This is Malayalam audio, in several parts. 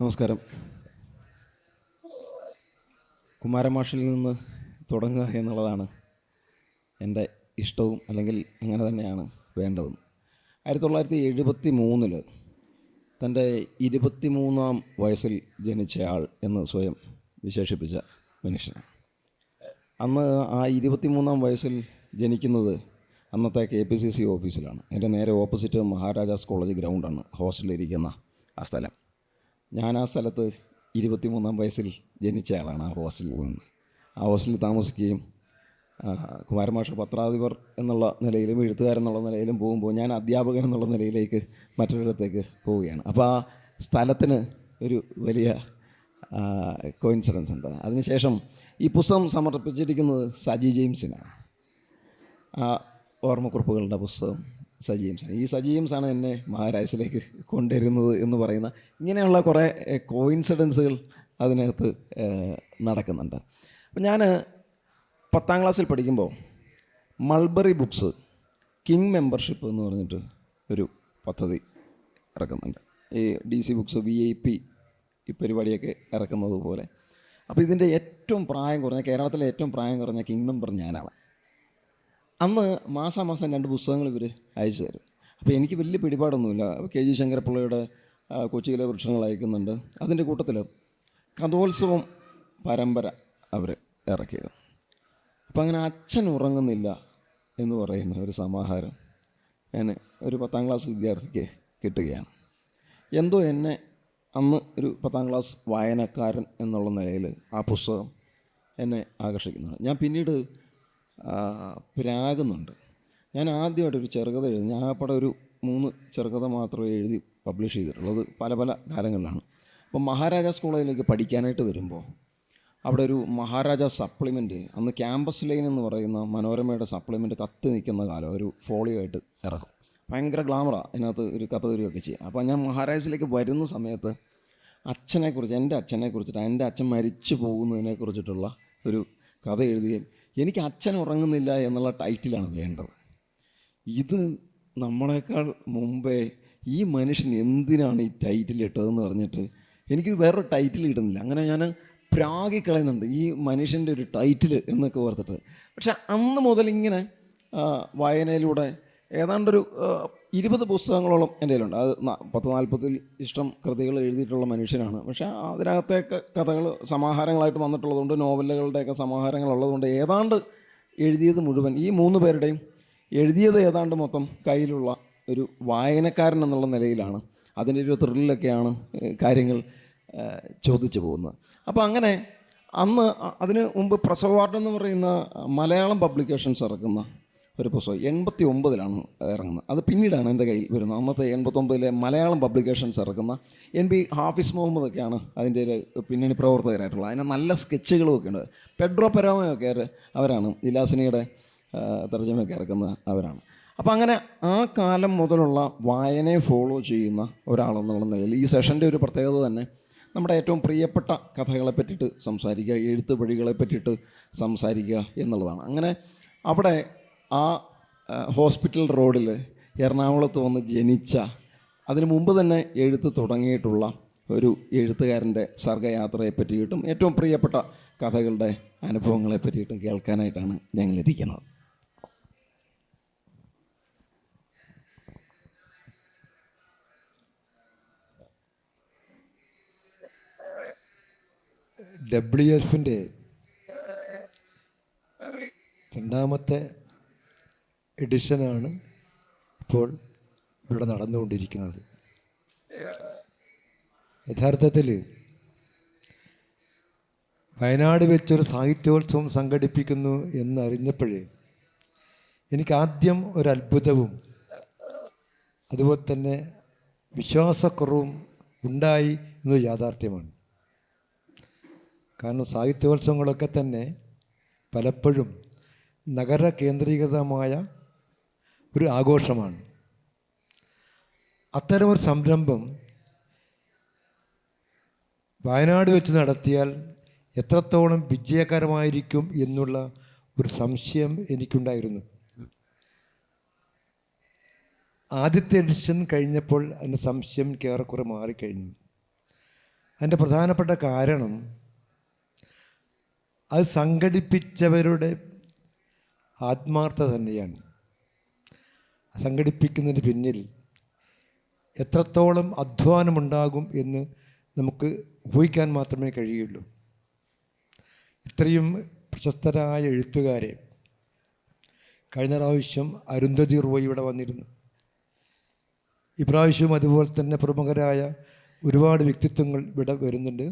നമസ്കാരം. കുമാരമാഷിൽ നിന്ന് തുടങ്ങുക എന്നുള്ളതാണ് എൻ്റെ ഇഷ്ടവും, അല്ലെങ്കിൽ അങ്ങനെ തന്നെയാണ് വേണ്ടതും. 1973 തൻ്റെ 23-ാം വയസ്സിൽ ജനിച്ചയാൾ എന്ന് സ്വയം വിശേഷിപ്പിച്ച മനുഷ്യനാണ്. അന്ന് ആ 23-ാം വയസ്സിൽ ജനിക്കുന്നത് അന്നത്തെ KPCC ഓഫീസിലാണ്. എൻ്റെ നേരെ ഓപ്പോസിറ്റ് മഹാരാജാസ് കോളേജ് ഗ്രൗണ്ടാണ് ഹോസ്റ്റലിലിരിക്കുന്ന ആ സ്ഥലം. ഞാൻ ആ സ്ഥലത്ത് 23-ാം വയസ്സിൽ ജനിച്ചയാളാണ്. ആ ഹോസ്റ്റലിൽ താമസിക്കുകയും കുമാരമാഷ് പത്രാധിപർ എന്നുള്ള നിലയിലും എഴുത്തുകാരെന്നുള്ള നിലയിലും പോകുമ്പോൾ ഞാൻ അധ്യാപകൻ എന്നുള്ള നിലയിലേക്ക് മറ്റൊരിടത്തേക്ക് പോവുകയാണ്. അപ്പോൾ ആ സ്ഥലത്തിന് ഒരു വലിയ കോയിൻസിഡൻസ് ഉണ്ട്. അതിനുശേഷം ഈ പുസ്തകം സമർപ്പിച്ചിരിക്കുന്നത് സജി ജെയിംസിനാണ്. ആ ഓർമ്മക്കുറിപ്പുകളുടെ പുസ്തകം സജി ജെയിംസാണ്. ഈ സജി ജെയിംസാണ് എന്നെ മഹാരാജസിലേക്ക് കൊണ്ടുവരുന്നത് എന്ന് പറയുന്ന ഇങ്ങനെയുള്ള കുറേ കോയിൻസിഡൻസുകൾ അതിനകത്ത് നടക്കുന്നുണ്ട്. അപ്പം ഞാൻ 10ാം ക്ലാസ്സിൽ പഠിക്കുമ്പോൾ മൾബറി ബുക്സ് കിങ് മെമ്പർഷിപ്പ് എന്ന് പറഞ്ഞിട്ട് ഒരു പദ്ധതി ഇറക്കുന്നുണ്ട്. ഈ DC ബുക്സ് VIP ഈ പരിപാടിയൊക്കെ ഇറക്കുന്നത് പോലെ. അപ്പോൾ ഇതിൻ്റെ ഏറ്റവും പ്രായം കുറഞ്ഞ, കേരളത്തിലെ ഏറ്റവും പ്രായം കുറഞ്ഞ കിങ് മെമ്പർ ഞാനാണ്. അന്ന് മാസാമാസം 2 പുസ്തകങ്ങൾ ഇവർ അയച്ചു തരും. അപ്പോൾ എനിക്ക് വലിയ പിടിപാടൊന്നുമില്ല. KG ശങ്കരപ്പിള്ളയുടെ കൊച്ചിയിലെ വൃക്ഷങ്ങൾ അയക്കുന്നുണ്ട്. അതിൻ്റെ കൂട്ടത്തിൽ കഥോത്സവം പരമ്പര അവർ ഇറക്കിയത്. അപ്പം അങ്ങനെ അച്ഛൻ ഉറങ്ങുന്നില്ല എന്ന് പറയുന്ന ഒരു സമാഹാരം ഞാൻ ഒരു 10ാം ക്ലാസ് വിദ്യാർത്ഥിക്ക് കിട്ടുകയാണ്. എന്തോ എന്നെ അന്ന് ഒരു 10ാം ക്ലാസ് വായനക്കാരൻ എന്നുള്ള നിലയിൽ ആ പുസ്തകം എന്നെ ആകർഷിക്കുന്നുണ്ട്. ഞാൻ പിന്നീട് പ്രാകുന്നുണ്ട്. ഞാൻ ആദ്യമായിട്ടൊരു ചെറുകഥ എഴുതി. ഞാൻ ആകപ്പാടെ ഒരു 3 ചെറുകഥ മാത്രമേ എഴുതി പബ്ലിഷ് ചെയ്തിട്ടുള്ളത്. പല കാലങ്ങളിലാണ്. അപ്പോൾ മഹാരാജാസ് കോളേജിലേക്ക് പഠിക്കാനായിട്ട് വരുമ്പോൾ അവിടെ ഒരു മഹാരാജാസ് സപ്ലിമെൻറ്റ്, അന്ന് ക്യാമ്പസ് ലൈൻ എന്ന് പറയുന്ന മനോരമയുടെ സപ്ലിമെൻറ്റ് കത്തി നിൽക്കുന്ന കാലം, ഒരു ഫോളിയോ ആയിട്ട് ഇറക്കും. ഭയങ്കര ഗ്ലാമറാണ്, അതിനകത്ത് ഒരു കഥ വരികയൊക്കെ ചെയ്യാം. അപ്പോൾ ഞാൻ മഹാരാജാസിലേക്ക് വരുന്ന സമയത്ത് അച്ഛനെക്കുറിച്ച്, എൻ്റെ അച്ഛനെക്കുറിച്ചിട്ട്, എൻ്റെ അച്ഛൻ മരിച്ചു പോകുന്നതിനെക്കുറിച്ചിട്ടുള്ള ഒരു കഥ എഴുതുകയും എനിക്ക് അച്ഛൻ ഉറങ്ങുന്നില്ല എന്നുള്ള ടൈറ്റിലാണ് വേണ്ടത്. ഇത് നമ്മളെക്കാൾ മുമ്പേ ഈ മനുഷ്യൻ എന്തിനാണ് ഈ ടൈറ്റിൽ ഇട്ടതെന്ന് പറഞ്ഞിട്ട് എനിക്ക് വേറൊരു ടൈറ്റിൽ കിട്ടുന്നില്ല. അങ്ങനെ ഞാൻ പ്രാഗിക്കളയുന്നുണ്ട് ഈ മനുഷ്യൻ്റെ ഒരു ടൈറ്റിൽ എന്നൊക്കെ ഓർത്തിട്ട്. പക്ഷെ അന്ന് മുതൽ ഇങ്ങനെ വായനയിലൂടെ ഏതാണ്ടൊരു 20 പുസ്തകങ്ങളോളം എൻ്റെ കയ്യിലുണ്ട്. അത് 10-40 ഇഷ്ടം കൃതികൾ എഴുതിയിട്ടുള്ള മനുഷ്യനാണ്. പക്ഷേ അതിനകത്തേക്ക് കഥകൾ സമാഹാരങ്ങളായിട്ട് വന്നിട്ടുള്ളതുകൊണ്ട്, നോവലുകളുടെയൊക്കെ സമാഹാരങ്ങളുള്ളതുകൊണ്ട് ഏതാണ്ട് എഴുതിയത് മുഴുവൻ ഈ 3 പേരുടെയും എഴുതിയത് ഏതാണ്ട് മൊത്തം കയ്യിലുള്ള ഒരു വായനക്കാരൻ എന്നുള്ള നിലയിലാണ്. അതിൻ്റെ ഒരു ത്രില്ലൊക്കെയാണ് കാര്യങ്ങൾ ചോദിച്ചു പോകുന്നത്. അപ്പോൾ അങ്ങനെ അന്ന് അതിന് മുമ്പ് പ്രസവാർഡ് എന്ന് പറയുന്ന മലയാളം പബ്ലിക്കേഷൻസ് ഇറക്കുന്ന ഒരു പുസ്തകം 89-ലാണ് ഇറങ്ങുന്നത്. അത് പിന്നീടാണ് എൻ്റെ കയ്യിൽ വരുന്നത്. അന്നത്തെ 89-ലെ മലയാളം പബ്ലിക്കേഷൻസ് ഇറക്കുന്ന NB ഹാഫിസ് മുഹമ്മദൊക്കെയാണ് അതിൻ്റെ പിന്നണി പ്രവർത്തകരായിട്ടുള്ളത്. അതിന് നല്ല സ്കെച്ചുകളുമൊക്കെ ഉണ്ട്. പെഡ്രോ പെരോമയൊക്കെ അവരാണ്. ഇലാസിനിയുടെ തർജ്ജമയൊക്കെ ഇറക്കുന്ന അവരാണ്. അപ്പോൾ അങ്ങനെ ആ കാലം മുതലുള്ള വായനയെ ഫോളോ ചെയ്യുന്ന ഒരാളെന്നുള്ള നിലയിൽ ഈ സെഷൻ്റെ ഒരു പ്രത്യേകത തന്നെ നമ്മുടെ ഏറ്റവും പ്രിയപ്പെട്ട കഥകളെ പറ്റിയിട്ട് സംസാരിക്കുക, എഴുത്ത് വഴികളെ പറ്റിയിട്ട് സംസാരിക്കുക എന്നുള്ളതാണ്. അങ്ങനെ അവിടെ ആ ഹോസ്പിറ്റൽ റോഡിൽ എറണാകുളത്ത് വന്ന് ജനിച്ച, അതിനു മുമ്പ് തന്നെ എഴുത്ത് തുടങ്ങിയിട്ടുള്ള ഒരു എഴുത്തുകാരൻ്റെ സർഗയാത്രയെ പറ്റിയിട്ടും ഏറ്റവും പ്രിയപ്പെട്ട കഥകളുടെ അനുഭവങ്ങളെ പറ്റിയിട്ടും കേൾക്കാനായിട്ടാണ് ഞങ്ങളിരിക്കുന്നത്. WFൻ്റെ 2ാമത്തെ എഡിഷനാണ് ഇപ്പോൾ ഇവിടെ നടന്നുകൊണ്ടിരിക്കുന്നത്. യഥാർത്ഥത്തിൽ വയനാട് വെച്ചൊരു സാഹിത്യോത്സവം സംഘടിപ്പിക്കുന്നു എന്നറിഞ്ഞപ്പോഴേ എനിക്കാദ്യം ഒരത്ഭുതവും അതുപോലെ തന്നെ വിശ്വാസക്കുറവും ഉണ്ടായി എന്നത് യാഥാർത്ഥ്യമാണ്. കാരണം സാഹിത്യോത്സവങ്ങളൊക്കെ തന്നെ പലപ്പോഴും നഗര കേന്ദ്രീകൃതമായ ഒരു ആഘോഷമാണ്. അത്തരമൊരു സംരംഭം വയനാട് വെച്ച് നടത്തിയാൽ എത്രത്തോളം വിജയകരമായിരിക്കും എന്നുള്ള ഒരു സംശയം എനിക്കുണ്ടായിരുന്നു. ആദ്യത്തെ എഡിഷൻ കഴിഞ്ഞപ്പോൾ അതിൻ്റെ സംശയം ഏറെക്കുറെ മാറിക്കഴിഞ്ഞു. അതിൻ്റെ പ്രധാനപ്പെട്ട കാരണം അത് സംഘടിപ്പിച്ചവരുടെ ആത്മാർത്ഥത തന്നെയാണ്. സംഘടിപ്പിക്കുന്നതിന് പിന്നിൽ എത്രത്തോളം അധ്വാനമുണ്ടാകും എന്ന് നമുക്ക് ഊഹിക്കാൻ മാത്രമേ കഴിയുള്ളൂ. ഇത്രയും പ്രശസ്തരായ എഴുത്തുകാരെ, കഴിഞ്ഞ പ്രാവശ്യം അരുന്ധതി റോയ് ഇവിടെ വന്നിരുന്നു. ഇപ്രാവശ്യവും അതുപോലെ തന്നെ പ്രമുഖരായ ഒരുപാട് വ്യക്തിത്വങ്ങൾ ഇവിടെ വരുന്നുണ്ട്.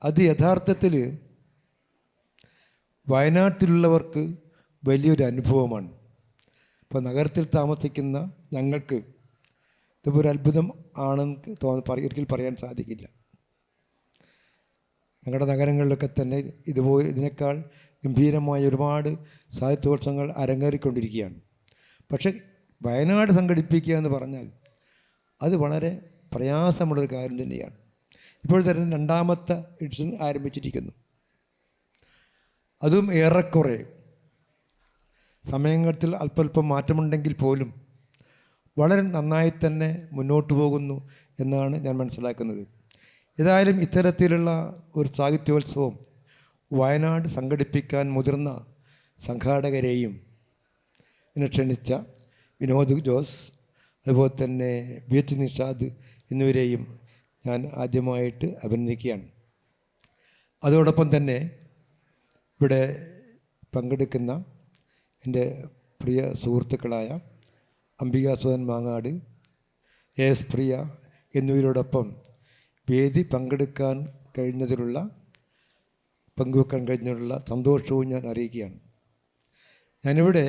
അത് യഥാർത്ഥത്തിൽ വയനാട്ടിലുള്ളവർക്ക് വലിയൊരു അനുഭവമാണ്. ഇപ്പോൾ നഗരത്തിൽ താമസിക്കുന്ന ഞങ്ങൾക്ക് ഇതിപ്പോൾ ഒരു അത്ഭുതം ആണെന്ന് ഒരിക്കലും പറയാൻ സാധിക്കില്ല. ഞങ്ങളുടെ നഗരങ്ങളിലൊക്കെ തന്നെ ഇതിനേക്കാൾ ഗംഭീരമായ ഒരുപാട് സാഹിത്യോത്സവങ്ങൾ അരങ്ങേറിക്കൊണ്ടിരിക്കുകയാണ്. പക്ഷേ വയനാട് സംഘടിപ്പിക്കുക എന്ന് പറഞ്ഞാൽ അത് വളരെ പ്രയാസമുള്ളൊരു കാര്യം തന്നെയാണ്. ഇപ്പോൾ തന്നെ 2ാമത്തെ എഡിഷൻ ആരംഭിച്ചിരിക്കുന്നു. അതും ഏറെക്കുറെ സമയങ്ങളിൽ അല്പം മാറ്റമുണ്ടെങ്കിൽ പോലും വളരെ നന്നായി തന്നെ മുന്നോട്ട് പോകുന്നു എന്നാണ് ഞാൻ മനസ്സിലാക്കുന്നത്. ഏതായാലും ഇത്തരത്തിലുള്ള ഒരു സാഹിത്യോത്സവം വയനാട് സംഘടിപ്പിക്കാൻ മുതിർന്ന സംഘാടകരെയും എന്നെ ക്ഷണിച്ച വിനോദ് ജോസ്, അതുപോലെ തന്നെ VH നിഷാദ് എന്നിവരെയും ഞാൻ ആദ്യമായിട്ട് അഭിനന്ദിക്കുകയാണ്. അതോടൊപ്പം തന്നെ ഇവിടെ പങ്കെടുക്കുന്ന എൻ്റെ പ്രിയ സുഹൃത്തുക്കളായ അംബികാസുധൻ മാങ്ങാട്, AS പ്രിയ എന്നിവരോടൊപ്പം വേദി പങ്കെടുക്കാൻ പങ്കുവെക്കാൻ കഴിഞ്ഞതിലുള്ള സന്തോഷവും ഞാൻ അറിയിക്കുകയാണ്. ഞാനിവിടെ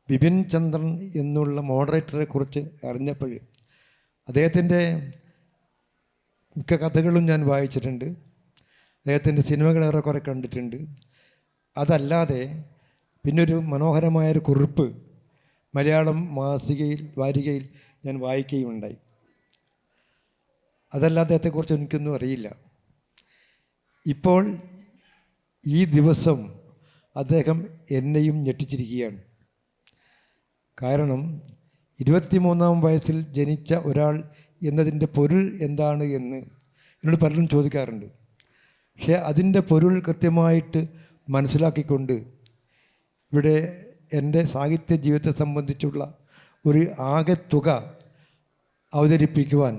ബിപിൻ ചന്ദ്രൻ എന്നുള്ള മോഡറേറ്ററെ കുറിച്ച് അറിഞ്ഞപ്പോൾ അദ്ദേഹത്തിൻ്റെ മിക്ക കഥകളും ഞാൻ വായിച്ചിട്ടുണ്ട്. അദ്ദേഹത്തിൻ്റെ സിനിമകളേറെ കുറെ കണ്ടിട്ടുണ്ട്. അതല്ലാതെ പിന്നൊരു മനോഹരമായൊരു കുറിപ്പ് മലയാളം വാരികയിൽ ഞാൻ വായിക്കുകയുണ്ടായി. അതല്ലാതെ അദ്ദേഹത്തെക്കുറിച്ച് എനിക്കൊന്നും അറിയില്ല. ഇപ്പോൾ ഈ ദിവസം അദ്ദേഹം എന്നെയും ഞെട്ടിച്ചിരിക്കുകയാണ്. കാരണം 23-ാം വയസ്സിൽ ജനിച്ച ഒരാൾ എന്നതിൻ്റെ പൊരുൾ എന്താണ് എന്ന് എന്നോട് പലരും ചോദിക്കാറുണ്ട്. പക്ഷേ അതിൻ്റെ പൊരുൾ കൃത്യമായിട്ട് മനസ്സിലാക്കിക്കൊണ്ട് ഇവിടെ എൻ്റെ സാഹിത്യ ജീവിതത്തെ സംബന്ധിച്ചുള്ള ഒരു ആകെത്തുക അവതരിപ്പിക്കുവാൻ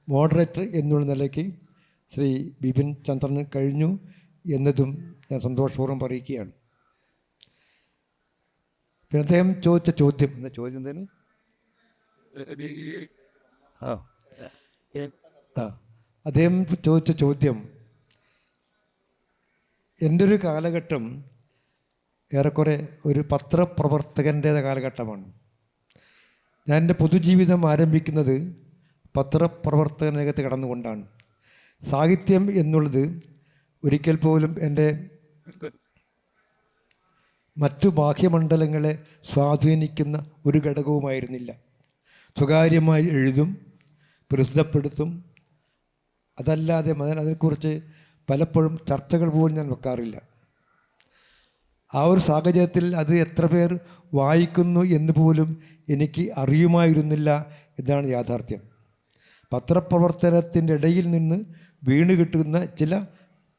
മോഡറേറ്റർ എന്നുള്ള നിലയ്ക്ക് ശ്രീ ബിപിൻ ചന്ദ്രന് കഴിഞ്ഞു എന്നതും ഞാൻ സന്തോഷപൂർവ്വം പറയുകയാണ്. പിന്നെ അദ്ദേഹം ചോദിച്ച ചോദ്യം എന്തേലും അദ്ദേഹം ചോദിച്ച ചോദ്യം എൻ്റെ ഒരു കാലഘട്ടം ഏറെക്കുറെ ഒരു പത്രപ്രവർത്തകൻ്റെ കാലഘട്ടമാണ്. ഞാൻ എൻ്റെ പൊതുജീവിതം ആരംഭിക്കുന്നത് പത്രപ്രവർത്തകനകത്ത് കടന്നുകൊണ്ടാണ്. സാഹിത്യം എന്നുള്ളത് ഒരിക്കൽ പോലും എൻ്റെ മറ്റു ബാഹ്യമണ്ഡലങ്ങളെ സ്വാധീനിക്കുന്ന ഒരു ഘടകവുമായിരുന്നില്ല. സ്വകാര്യമായി എഴുതും, പ്രസിദ്ധപ്പെടുത്തും. അതല്ലാതെ അതിനെക്കുറിച്ച് പലപ്പോഴും ചർച്ചകൾ പോലും ഞാൻ വെക്കാറില്ല. ആ ഒരു സാഹചര്യത്തിൽ അത് എത്ര പേർ വായിക്കുന്നു എന്ന് പോലും എനിക്ക് അറിയുമായിരുന്നില്ല എന്നാണ് യാഥാർത്ഥ്യം. പത്രപ്രവർത്തനത്തിൻ്റെ ഇടയിൽ നിന്ന് വീണ് കിട്ടുന്ന ചില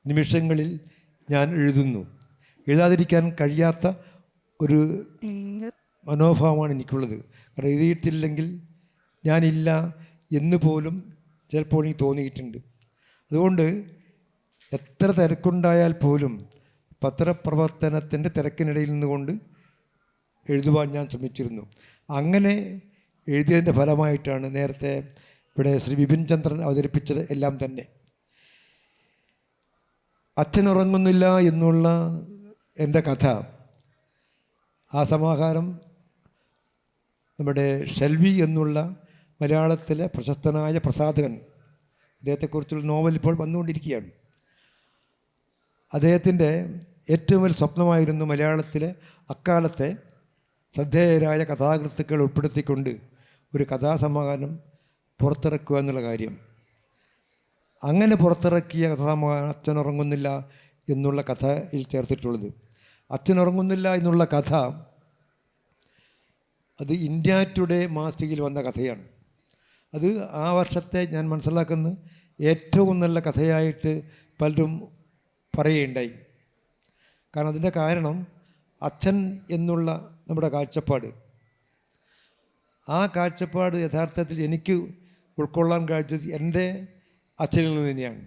നിമിഷങ്ങളിൽ ഞാൻ എഴുതുന്നു. എഴുതാതിരിക്കാൻ കഴിയാത്ത ഒരു മനോഭാവമാണ് എനിക്കുള്ളത്. കാരണം എഴുതിയിട്ടില്ലെങ്കിൽ ഞാനില്ല എന്ന് പോലും ചിലപ്പോൾ എനിക്ക് തോന്നിയിട്ടുണ്ട്. അതുകൊണ്ട് എത്ര തിരക്കുണ്ടായാൽ പോലും പത്രപ്രവർത്തനത്തിൻ്റെ തിരക്കിനിടയിൽ നിന്നുകൊണ്ട് എഴുതുവാൻ ഞാൻ ശ്രമിച്ചിരുന്നു. അങ്ങനെ എഴുതിയതിൻ്റെ ഫലമായിട്ടാണ് നേരത്തെ ഇവിടെ ശ്രീ ബിപിൻ ചന്ദ്രൻ അവതരിപ്പിച്ചത് എല്ലാം തന്നെ. അച്ഛനുറങ്ങുന്നില്ല എന്നുള്ള എൻ്റെ കഥ, ആ സമാഹാരം നമ്മുടെ ഷെൽവി എന്നുള്ള മലയാളത്തിലെ പ്രശസ്തനായ പ്രസാധകൻ, അദ്ദേഹത്തെക്കുറിച്ചുള്ള നോവൽ ഇപ്പോൾ വന്നുകൊണ്ടിരിക്കുകയാണ്. അദ്ദേഹത്തിൻ്റെ ഏറ്റവും വലിയ സ്വപ്നമായിരുന്നു മലയാളത്തിലെ അക്കാലത്തെ ശ്രദ്ധേയരായ കഥാകൃത്തുക്കൾ ഉൾപ്പെടുത്തിക്കൊണ്ട് ഒരു കഥാസമാഹാരം പുറത്തിറക്കുക എന്നുള്ള കാര്യം. അങ്ങനെ പുറത്തിറക്കിയ കഥാസമാഹാരം അച്ഛനുറങ്ങുന്നില്ല എന്നുള്ള കഥയിൽ ചേർത്തിട്ടുള്ളത്. അച്ഛനുറങ്ങുന്നില്ല എന്നുള്ള കഥ അത് ഇന്ത്യ ടുഡേ മാസികയിൽ വന്ന കഥയാണ്. അത് ആ വർഷത്തെ ഞാൻ മനസ്സിലാക്കുന്ന ഏറ്റവും നല്ല കഥയായിട്ട് പലരും പറയുകയുണ്ടായി. കാരണം അതിൻ്റെ കാരണം അച്ഛൻ എന്നുള്ള നമ്മുടെ കാഴ്ചപ്പാട്, ആ കാഴ്ചപ്പാട് യഥാർത്ഥത്തിൽ എനിക്ക് ഉൾക്കൊള്ളാൻ കഴിച്ചത് എൻ്റെ അച്ഛനിൽ നിന്ന് തന്നെയാണ്.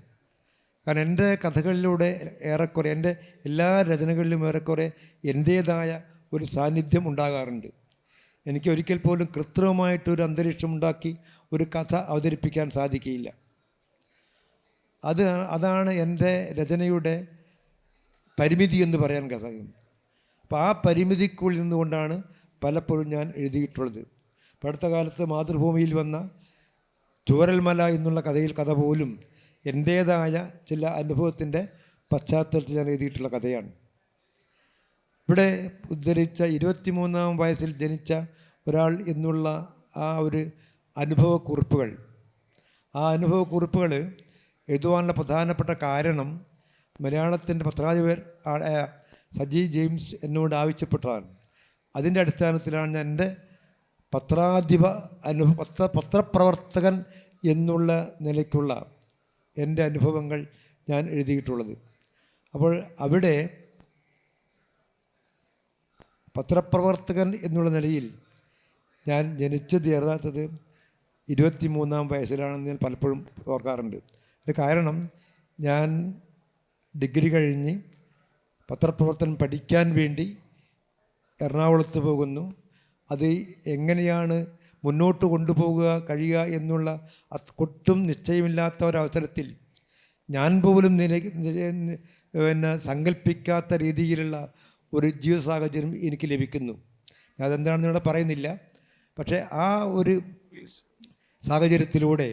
കാരണം എൻ്റെ കഥകളിലൂടെ ഏറെക്കുറെ, എൻ്റെ എല്ലാ രചനകളിലും ഏറെക്കുറെ എൻ്റേതായ ഒരു സാന്നിധ്യം ഉണ്ടാകാറുണ്ട്. എനിക്ക് ഒരിക്കൽ പോലും കൃത്രിമമായിട്ടൊരു അന്തരീക്ഷം ഉണ്ടാക്കി ഒരു കഥ അവതരിപ്പിക്കാൻ സാധിക്കുകയില്ല. അതാണ് എൻ്റെ രചനയുടെ പരിമിതി എന്ന് പറയാൻ കഴിയും. അപ്പോൾ ആ പരിമിതിക്കുള്ളിൽ നിന്നുകൊണ്ടാണ് പലപ്പോഴും ഞാൻ എഴുതിയിട്ടുള്ളത്. ഇപ്പോൾ അടുത്ത കാലത്ത് മാതൃഭൂമിയിൽ വന്ന ചൂരൽമല എന്നുള്ള കഥ പോലും എൻ്റേതായ ചില അനുഭവത്തിൻ്റെ പശ്ചാത്തലത്തിൽ ഞാൻ എഴുതിയിട്ടുള്ള കഥയാണ്. ഇവിടെ ഉദ്ധരിച്ച 23-ാം വയസ്സിൽ ജനിച്ച ഒരാൾ എന്നുള്ള ആ ഒരു അനുഭവക്കുറിപ്പുകൾ, ആ അനുഭവക്കുറിപ്പുകൾ എഴുതുവാനുള്ള പ്രധാനപ്പെട്ട കാരണം മലയാളത്തിൻ്റെ പത്രാധിപർ സജി ജെയിംസ് എന്നോട് ആവശ്യപ്പെട്ടതാണ്. അതിൻ്റെ അടിസ്ഥാനത്തിലാണ് ഞാൻ എൻ്റെ പത്രപ്രവർത്തകൻ എന്നുള്ള നിലയ്ക്കുള്ള എൻ്റെ അനുഭവങ്ങൾ ഞാൻ എഴുതിയിട്ടുള്ളത്. അപ്പോൾ അവിടെ പത്രപ്രവർത്തകൻ എന്നുള്ള നിലയിൽ ഞാൻ ജനിച്ചത് യഥാർത്ഥത് 23-ാം വയസ്സിലാണെന്ന് ഞാൻ പലപ്പോഴും ഓർക്കാറുണ്ട്. അത് കാരണം ഞാൻ ഡിഗ്രി കഴിഞ്ഞ് പത്രപ്രവർത്തനം പഠിക്കാൻ വേണ്ടി എറണാകുളത്ത് പോകുന്നു. അത് എങ്ങനെയാണ് മുന്നോട്ട് കൊണ്ടുപോകുക കഴിയുക എന്നുള്ള ഒട്ടും നിശ്ചയമില്ലാത്ത ഒരവസരത്തിൽ ഞാൻ പോലും സങ്കല്പിക്കാത്ത രീതിയിലുള്ള ഒരു ജീവിത സാഹചര്യം എനിക്ക് ലഭിക്കുന്നു. അതെന്താണെന്ന് ഇവിടെ പറയുന്നില്ല. പക്ഷേ ആ ഒരു സാഹചര്യത്തിലൂടെ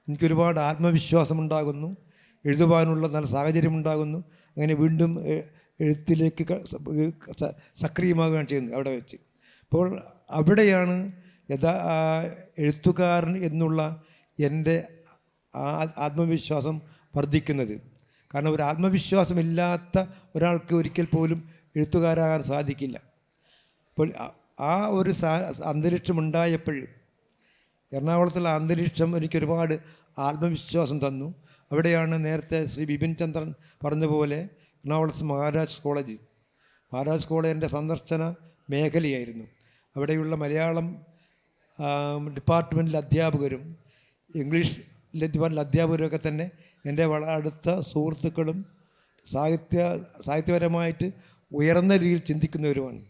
എനിക്കൊരുപാട് ആത്മവിശ്വാസമുണ്ടാകുന്നു, എഴുതുവാനുള്ള നല്ല സാഹചര്യമുണ്ടാകുന്നു. അങ്ങനെ വീണ്ടും എഴുത്തിലേക്ക് സക്രിയമാകുകയാണ് ചെയ്യുന്നത് അവിടെ വെച്ച്. അപ്പോൾ അവിടെയാണ് എഴുത്തുകാരൻ എന്നുള്ള എൻ്റെ ആത്മവിശ്വാസം വർദ്ധിക്കുന്നത്. കാരണം ഒരു ആത്മവിശ്വാസമില്ലാത്ത ഒരാൾക്ക് ഒരിക്കൽ പോലും എഴുത്തുകാരാകാൻ സാധിക്കില്ല. അപ്പോൾ ആ ഒരു അന്തരീക്ഷമുണ്ടായപ്പോൾ, എറണാകുളത്തുള്ള അന്തരീക്ഷം എനിക്കൊരുപാട് ആത്മവിശ്വാസം തന്നു. അവിടെയാണ് നേരത്തെ ശ്രീ ബിപിൻ ചന്ദ്രൻ പറഞ്ഞതുപോലെ എറണാകുളത്ത് മഹാരാജ് കോളേജ് എൻ്റെ സന്ദർശന മേഖലയായിരുന്നു. അവിടെയുള്ള മലയാളം ഡിപ്പാർട്ട്മെൻറ്റിലെ അധ്യാപകരും ഇംഗ്ലീഷ് ഡിപ്പാർട്ട്മെൻറ്റിലെ അധ്യാപകരൊക്കെ തന്നെ എൻ്റെ വളരെ അടുത്ത സുഹൃത്തുക്കളും സാഹിത്യപരമായിട്ട് ഉയർന്ന രീതിയിൽ ചിന്തിക്കുന്നവരുമാണ്.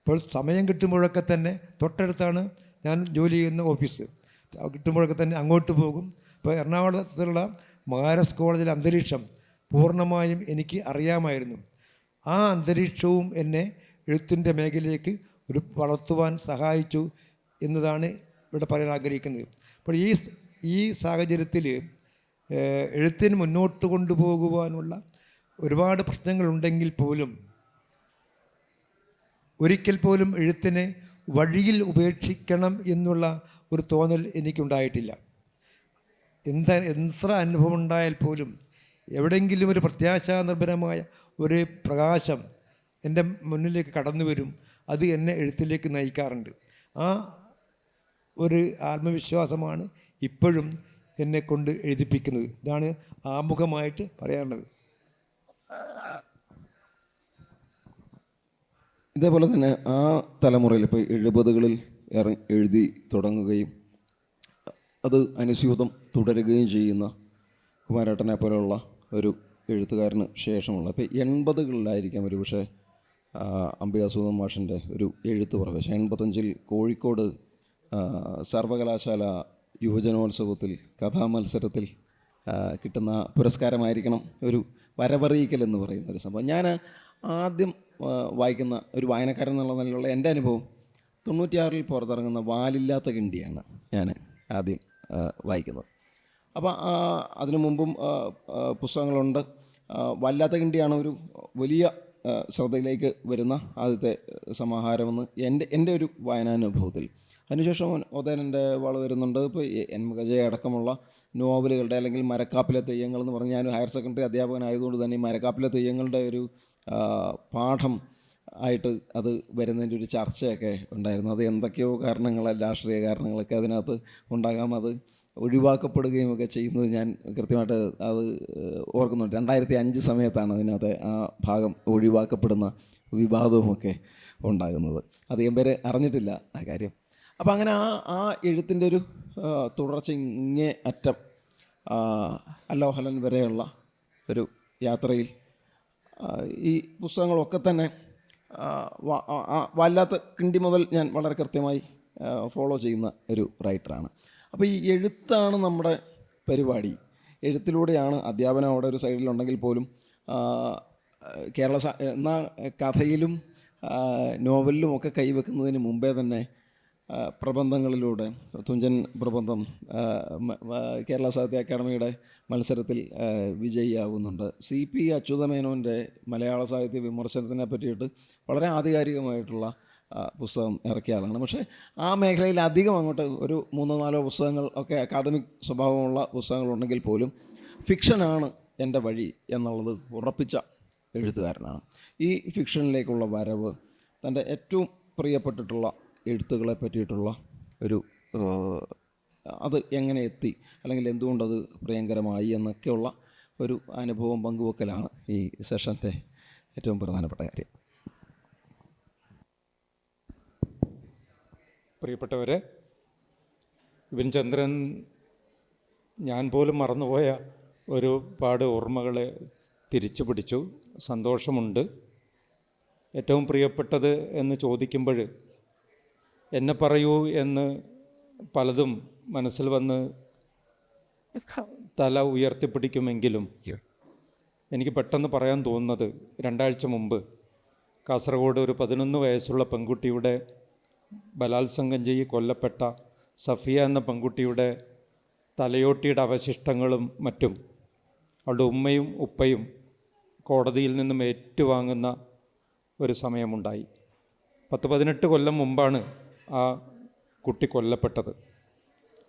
അപ്പോൾ സമയം കിട്ടുമ്പോഴൊക്കെ തന്നെ തൊട്ടടുത്താണ് ഞാൻ ജോലി ചെയ്യുന്ന ഓഫീസ്. കിട്ടുമ്പോഴൊക്കെ തന്നെ അങ്ങോട്ട് പോകും. ഇപ്പോൾ എറണാകുളത്തുള്ള മഹാരാജ് കോളേജിലെ അന്തരീക്ഷം പൂർണ്ണമായും എനിക്ക് അറിയാമായിരുന്നു. ആ അന്തരീക്ഷവും എന്നെ എഴുത്തിൻ്റെ മേഖലയിലേക്ക് വളർത്തുവാൻ സഹായിച്ചു എന്നതാണ് ഇവിടെ പറയാൻ ആഗ്രഹിക്കുന്നത്. അപ്പോൾ ഈ സാഹചര്യത്തിൽ എഴുത്തിന് മുന്നോട്ട് കൊണ്ടുപോകുവാനുള്ള ഒരുപാട് പ്രശ്നങ്ങളുണ്ടെങ്കിൽ പോലും ഒരിക്കൽ പോലും എഴുത്തിനെ വഴിയിൽ ഉപേക്ഷിക്കണം എന്നുള്ള ഒരു തോന്നൽ എനിക്കുണ്ടായിട്ടില്ല. എത്ര അനുഭവം ഉണ്ടായാൽ പോലും എവിടെയെങ്കിലും ഒരു പ്രത്യാശാനിർഭരമായ ഒരു പ്രകാശം എൻ്റെ മുന്നിലേക്ക് കടന്നു വരും. അത് എന്നെ എഴുത്തിലേക്ക് നയിക്കാറുണ്ട്. ആ ഒരു ആത്മവിശ്വാസമാണ് ഇപ്പോഴും എന്നെ കൊണ്ട് എഴുതിപ്പിക്കുന്നത്. ഇതാണ് ആമുഖമായിട്ട് പറയാനുള്ളത്. ഇതേപോലെ തന്നെ ആ തലമുറയിൽ ഇപ്പോൾ 70കളിൽ എഴുതി തുടങ്ങുകയും അത് അനുസ്യൂതം തുടരുകയും ചെയ്യുന്ന കുമാരേട്ടനെ പോലെയുള്ള ഒരു എഴുത്തുകാരന് ശേഷമുള്ള ഇപ്പോൾ 80കളിലായിരിക്കാം ഒരു പക്ഷേ അംബികാസുധൻ മാഷിൻ്റെ ഒരു എഴുത്ത് പ്രവേശം. 85-ൽ കോഴിക്കോട് സർവകലാശാല യുവജനോത്സവത്തിൽ കഥാമത്സരത്തിൽ കിട്ടുന്ന പുരസ്കാരമായിരിക്കണം ഒരു വരവറിയിക്കൽ എന്ന് പറയുന്ന ഒരു സംഭവം. ഞാൻ ആദ്യം വായിക്കുന്ന ഒരു വായനക്കാരൻ എന്നുള്ള നിലയിലുള്ള എൻ്റെ അനുഭവം 96-ൽ പുറത്തിറങ്ങുന്ന വാലില്ലാത്ത കിണ്ടിയാണ് ഞാൻ ആദ്യം വായിക്കുന്നത്. അപ്പോൾ അതിനു മുമ്പും പുസ്തകങ്ങളുണ്ട്. വല്ലാത്ത കിണ്ടിയാണ് ഒരു വലിയ ശ്രദ്ധയിലേക്ക് വരുന്ന ആദ്യത്തെ സമാഹാരമെന്ന് എൻ്റെ ഒരു വായനാനുഭവത്തിൽ. അതിനുശേഷം ഒതേനൻ്റെ വാൾ വരുന്നുണ്ട്. ഇപ്പോൾ എൻ ഗജയ അടക്കമുള്ള നോവലുകളുടെ അല്ലെങ്കിൽ മരക്കാപ്പിലെ തെയ്യങ്ങൾ എന്ന് പറഞ്ഞ് ഞാൻ ഹയർ സെക്കൻഡറി അധ്യാപകനായതുകൊണ്ട് തന്നെ ഈ മരക്കാപ്പിലെ തെയ്യങ്ങളുടെ ഒരു പാഠം ആയിട്ട് അത് വരുന്നതിൻ്റെ ഒരു ചർച്ചയൊക്കെ ഉണ്ടായിരുന്നു. അത് എന്തൊക്കെയോ കാരണങ്ങൾ, രാഷ്ട്രീയ കാരണങ്ങളൊക്കെ അതിനകത്ത് ഉണ്ടാകാം. അത് ഒഴിവാക്കപ്പെടുകയും ഒക്കെ ചെയ്യുന്നത് ഞാൻ കൃത്യമായിട്ട് അത് ഓർക്കുന്നുണ്ട്. 2005 സമയത്താണ് അതിനകത്ത് ആ ഭാഗം ഒഴിവാക്കപ്പെടുന്ന വിവാദവുമൊക്കെ ഉണ്ടാകുന്നത്. അധികം പേര് അറിഞ്ഞിട്ടില്ല ആ കാര്യം. അപ്പോൾ അങ്ങനെ ആ എഴുത്തിൻ്റെ ഒരു തുടർച്ച ഇങ്ങേ അറ്റം അലോഹലൻ വരെയുള്ള ഒരു യാത്രയിൽ ഈ പുസ്തകങ്ങളൊക്കെ തന്നെ വല്ലാത്ത കിണ്ടി മുതൽ ഞാൻ വളരെ കൃത്യമായി ഫോളോ ചെയ്യുന്ന ഒരു റൈറ്ററാണ്. അപ്പോൾ ഈ എഴുത്താണ് നമ്മുടെ പരിപാടി. എഴുത്തിലൂടെയാണ് അധ്യാപനം അവിടെ ഒരു സൈഡിലുണ്ടെങ്കിൽ പോലും എന്നാൽ കഥയിലും നോവലിലും ഒക്കെ കൈവെക്കുന്നതിന് മുമ്പേ തന്നെ പ്രബന്ധങ്ങളിലൂടെ തുഞ്ചൻ പ്രബന്ധം കേരള സാഹിത്യ അക്കാദമിയുടെ മത്സരത്തിൽ വിജയിയാവുന്നുണ്ട്. CP അച്യുതമേനോൻ്റെ മലയാള സാഹിത്യ വിമർശനത്തിനെ പറ്റിയിട്ട് വളരെ ആധികാരികമായിട്ടുള്ള പുസ്തകം ഇറക്കിയ ആളാണ്. പക്ഷേ ആ മേഖലയിൽ അധികം അങ്ങോട്ട് ഒരു 3-4 പുസ്തകങ്ങൾ ഒക്കെ അക്കാദമിക് സ്വഭാവമുള്ള പുസ്തകങ്ങളുണ്ടെങ്കിൽ പോലും ഫിക്ഷനാണ് എൻ്റെ വഴി എന്നുള്ളത് ഉറപ്പിച്ച എഴുത്തുകാരനാണ്. ഈ ഫിക്ഷനിലേക്കുള്ള വരവ് തൻ്റെ ഏറ്റവും പ്രിയപ്പെട്ടിട്ടുള്ള എഴുത്തുകളെ പറ്റിയിട്ടുള്ള ഒരു അത് എങ്ങനെ എത്തി, അല്ലെങ്കിൽ എന്തുകൊണ്ടത് പ്രിയങ്കരമായി എന്നൊക്കെയുള്ള ഒരു അനുഭവം പങ്കുവെക്കലാണ് ഈ സെഷൻ്റെ ഏറ്റവും പ്രധാനപ്പെട്ട കാര്യം. പ്രിയപ്പെട്ടവരെ, വിൻചന്ദ്രൻ ഞാൻ പോലും മറന്നുപോയ ഒരുപാട് ഓർമ്മകളെ തിരിച്ചു പിടിച്ചു. സന്തോഷമുണ്ട്. ഏറ്റവും പ്രിയപ്പെട്ടത് എന്ന് ചോദിക്കുമ്പോൾ എന്നെ പറയൂ എന്ന് പലതും മനസ്സിൽ വന്ന് തല ഉയർത്തിപ്പിടിക്കുമെങ്കിലും എനിക്ക് പെട്ടെന്ന് പറയാൻ തോന്നുന്നത് 2 ആഴ്ച മുമ്പ് കാസർഗോഡ് ഒരു 11 വയസ്സുള്ള പെൺകുട്ടിയുടെ ബലാത്സംഗം ചെയ്ത് കൊല്ലപ്പെട്ട സഫിയ എന്ന പെൺകുട്ടിയുടെ തലയോട്ടിയുടെ അവശിഷ്ടങ്ങളും മറ്റും അവളുടെ ഉമ്മയും ഉപ്പയും കോടതിയിൽ നിന്നും ഏറ്റുവാങ്ങുന്ന ഒരു സമയമുണ്ടായി. 10-18 കൊല്ലം മുമ്പാണ് ആ കുട്ടി കൊല്ലപ്പെട്ടത്.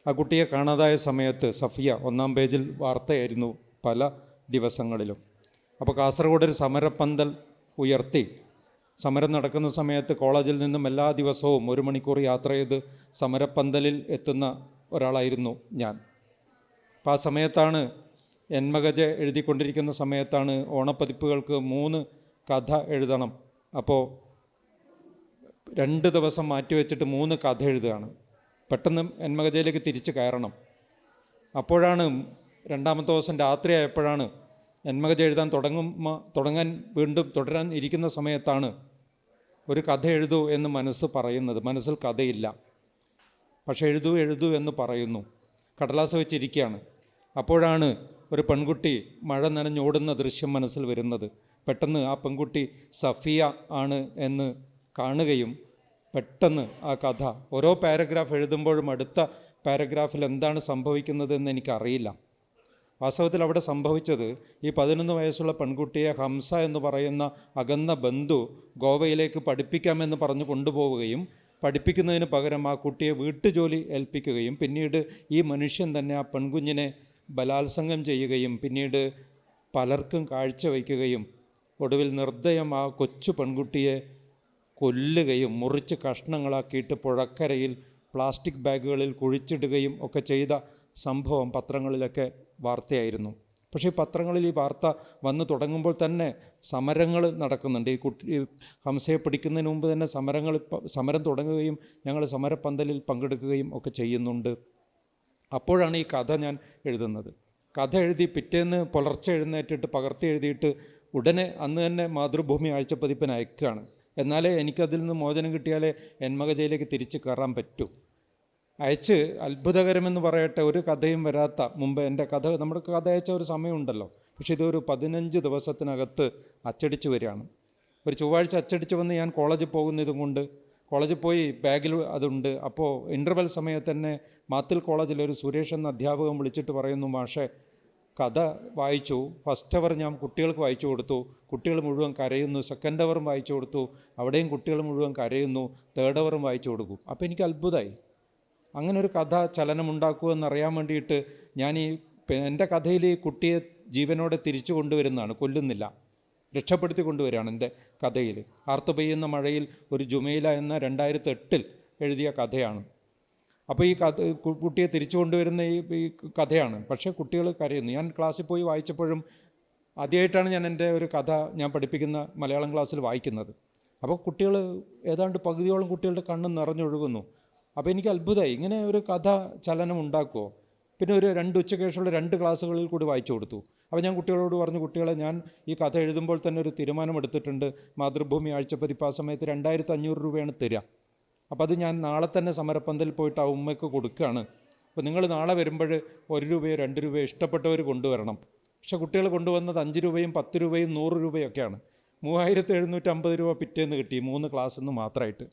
ആ കുട്ടിയെ കാണാതായ സമയത്ത് സഫിയ 1-ാം പേജിൽ വാർത്തയായിരുന്നു പല ദിവസങ്ങളിലും. അപ്പോൾ കാസർഗോഡ് ഒരു സമരപ്പന്തൽ ഉയർത്തി സമരം നടക്കുന്ന സമയത്ത് കോളേജിൽ നിന്നും എല്ലാ ദിവസവും 1 മണിക്കൂർ യാത്ര ചെയ്ത് സമരപ്പന്തലിൽ എത്തുന്ന ഒരാളായിരുന്നു ഞാൻ. അപ്പോൾ ആ സമയത്താണ് എന്മകജ എഴുതിക്കൊണ്ടിരിക്കുന്ന സമയത്താണ് ഓണപ്പതിപ്പുകൾക്ക് 3 കഥ എഴുതണം. അപ്പോൾ 2 ദിവസം മാറ്റിവെച്ചിട്ട് 3 കഥ എഴുതുകയാണ്. പെട്ടെന്ന് എന്മകജയിലേക്ക് തിരിച്ച് കയറണം. അപ്പോഴാണ് 2-ാമത്തെ ദിവസം രാത്രി ആയപ്പോഴാണ് എന്മകജ എഴുതാൻ തുടങ്ങാൻ വീണ്ടും തുടരാൻ ഇരിക്കുന്ന സമയത്താണ് ഒരു കഥ എഴുതൂ എന്ന് മനസ്സ് പറയുന്നത്. മനസ്സിൽ കഥയില്ല, പക്ഷെ എഴുതൂ എന്ന് പറയുന്നു. കടലാസ് വെച്ചിരിക്കുകയാണ്. അപ്പോഴാണ് ഒരു പെൺകുട്ടി മഴ നനഞ്ഞോടുന്ന ദൃശ്യം മനസ്സിൽ വരുന്നത്. പെട്ടെന്ന് ആ പെൺകുട്ടി സഫിയ ആണ് എന്ന് കാണുകയും പെട്ടെന്ന് ആ കഥ ഓരോ പാരഗ്രാഫ് എഴുതുമ്പോഴും അടുത്ത പാരഗ്രാഫിൽ എന്താണ് സംഭവിക്കുന്നതെന്ന് എനിക്കറിയില്ല. വാസ്തവത്തിൽ അവിടെ സംഭവിച്ചത് ഈ 11 വയസ്സുള്ള പെൺകുട്ടിയെ ഹംസ എന്ന് പറയുന്ന അകന്ന ബന്ധു ഗോവയിലേക്ക് പഠിപ്പിക്കാമെന്ന് പറഞ്ഞു കൊണ്ടുപോവുകയും പഠിപ്പിക്കുന്നതിന് പകരം ആ കുട്ടിയെ വീട്ടുജോലി ഏൽപ്പിക്കുകയും പിന്നീട് ഈ മനുഷ്യൻ തന്നെ ആ പെൺകുഞ്ഞിനെ ബലാത്സംഗം ചെയ്യുകയും പിന്നീട് പലർക്കും കാഴ്ചവെക്കുകയും ഒടുവിൽ നിർദ്ദയം ആ കൊച്ചു പെൺകുട്ടിയെ കൊല്ലുകയും മുറിച്ച് കഷ്ണങ്ങളാക്കിയിട്ട് പുഴക്കരയിൽ പ്ലാസ്റ്റിക് ബാഗുകളിൽ കുഴിച്ചിടുകയും ഒക്കെ ചെയ്ത സംഭവം പത്രങ്ങളിലൊക്കെ വാർത്തയായിരുന്നു. പക്ഷേ പത്രങ്ങളിൽ ഈ വാർത്ത വന്നു തുടങ്ങുമ്പോൾ തന്നെ സമരങ്ങൾ നടക്കുന്നുണ്ട്. ഈ കുട്ടി ഹംസയെ പിടിക്കുന്നതിന് മുമ്പ് തന്നെ സമരം തുടങ്ങുകയും ഞങ്ങൾ സമരപ്പന്തലിൽ പങ്കെടുക്കുകയും ഒക്കെ ചെയ്യുന്നുണ്ട്. അപ്പോഴാണ് ഈ കഥ ഞാൻ എഴുതുന്നത്. കഥ എഴുതി പിറ്റേന്ന് പുലർച്ചെ എഴുന്നേറ്റിട്ട് പകർത്തി എഴുതിയിട്ട് ഉടനെ അന്ന് തന്നെ മാതൃഭൂമി ആഴ്ചപ്പതിപ്പിന് അയക്കുകയാണ്. എന്നാലേ എനിക്കതിൽ നിന്ന് മോചനം കിട്ടിയാലേ എന്മകജയിലേക്ക് തിരിച്ച് കയറാൻ പറ്റൂ. അയച്ച് അത്ഭുതകരമെന്ന് പറയട്ടെ, ഒരു കഥയും വരാത്ത മുമ്പ് എൻ്റെ കഥ നമ്മുടെ കഥ അയച്ച ഒരു സമയമുണ്ടല്ലോ, പക്ഷേ ഇതൊരു 15 ദിവസത്തിനകത്ത് അച്ചടിച്ച് വരികയാണ്. ഒരു ചൊവ്വാഴ്ച അച്ചടിച്ച് വന്ന് ഞാൻ കോളേജിൽ പോകുന്നതും കൊണ്ട് കോളേജിൽ പോയി ബാഗിൽ അതുണ്ട്. അപ്പോൾ ഇൻ്റർവെൽ സമയത്ത് തന്നെ മാത്തിൽ കോളേജിലൊരു സുരേഷ് എന്ന അധ്യാപകൻ വിളിച്ചിട്ട് പറയുന്നു, മാഷേ കഥ വായിച്ചു, ഫസ്റ്റ് അവർ ഞാൻ കുട്ടികൾക്ക് വായിച്ചു കൊടുത്തു, കുട്ടികൾ മുഴുവൻ കരയുന്നു. സെക്കൻഡ് അവറും വായിച്ചു കൊടുത്തു, അവിടെയും കുട്ടികൾ മുഴുവൻ കരയുന്നു. തേർഡ് അവറും വായിച്ചു കൊടുക്കും. അപ്പോൾ എനിക്ക് അത്ഭുതമായി. അങ്ങനെ ഒരു കഥ ചലനമുണ്ടാക്കുമെന്നറിയാൻ വേണ്ടിയിട്ട് ഞാൻ എൻ്റെ കഥയിൽ ഈ കുട്ടിയെ ജീവനോടെ തിരിച്ചു കൊണ്ടുവരുന്നതാണ്, കൊല്ലുന്നില്ല. രക്ഷപ്പെടുത്തി കൊണ്ടുവരികയാണ് എൻ്റെ കഥയിൽ. ആർത്തു പെയ്യുന്ന മഴയിൽ ഒരു ജുമൈല എന്ന 2008 എഴുതിയ കഥയാണ്. അപ്പോൾ ഈ കഥ കുട്ടിയെ തിരിച്ചു കൊണ്ടുവരുന്ന ഈ കഥയാണ്. പക്ഷേ കുട്ടികൾ കരയുന്നു. ഞാൻ ക്ലാസ്സിൽ പോയി വായിച്ചപ്പോഴും ആദ്യമായിട്ടാണ് ഞാൻ എൻ്റെ ഒരു കഥ ഞാൻ പഠിപ്പിക്കുന്ന മലയാളം ക്ലാസ്സിൽ വായിക്കുന്നത്. അപ്പോൾ കുട്ടികൾ ഏതാണ്ട് പകുതിയോളം കുട്ടികളുടെ കണ്ണ് നിറഞ്ഞൊഴുകുന്നു. അപ്പോൾ എനിക്ക് അത്ഭുതമായി, ഇങ്ങനെ ഒരു കഥ ചലനം ഉണ്ടാക്കുമോ? പിന്നെ ഒരു 2 ഉച്ചയ്ക്ക് ശേഷമുള്ള 2 ക്ലാസ്സുകളിൽ കൂടി വായിച്ചു കൊടുത്തു. അപ്പോൾ ഞാൻ കുട്ടികളോട് പറഞ്ഞു, കുട്ടികളെ ഞാൻ ഈ കഥ എഴുതുമ്പോൾ തന്നെ ഒരു തീരുമാനമെടുത്തിട്ടുണ്ട്. മാതൃഭൂമി ആഴ്ചപ്പതിപ്പ് ആ സമയത്ത് 2500 രൂപയാണ് തരിക. അപ്പോൾ അത് ഞാൻ നാളെ തന്നെ സമരപ്പന്തലിൽ പോയിട്ട് ആ ഉമ്മയ്ക്ക് കൊടുക്കുകയാണ്. അപ്പോൾ നിങ്ങൾ നാളെ വരുമ്പോൾ 1 രൂപയോ 2 രൂപയോ ഇഷ്ടപ്പെട്ടവർ കൊണ്ടുവരണം. പക്ഷേ കുട്ടികൾ കൊണ്ടുവന്നത് 5 രൂപയും 10 രൂപയും 100 രൂപയൊക്കെയാണ്. 3750 രൂപ പിറ്റേന്ന് കിട്ടി 3 ക്ലാസ്സിൽ നിന്ന് മാത്രമായിട്ട്.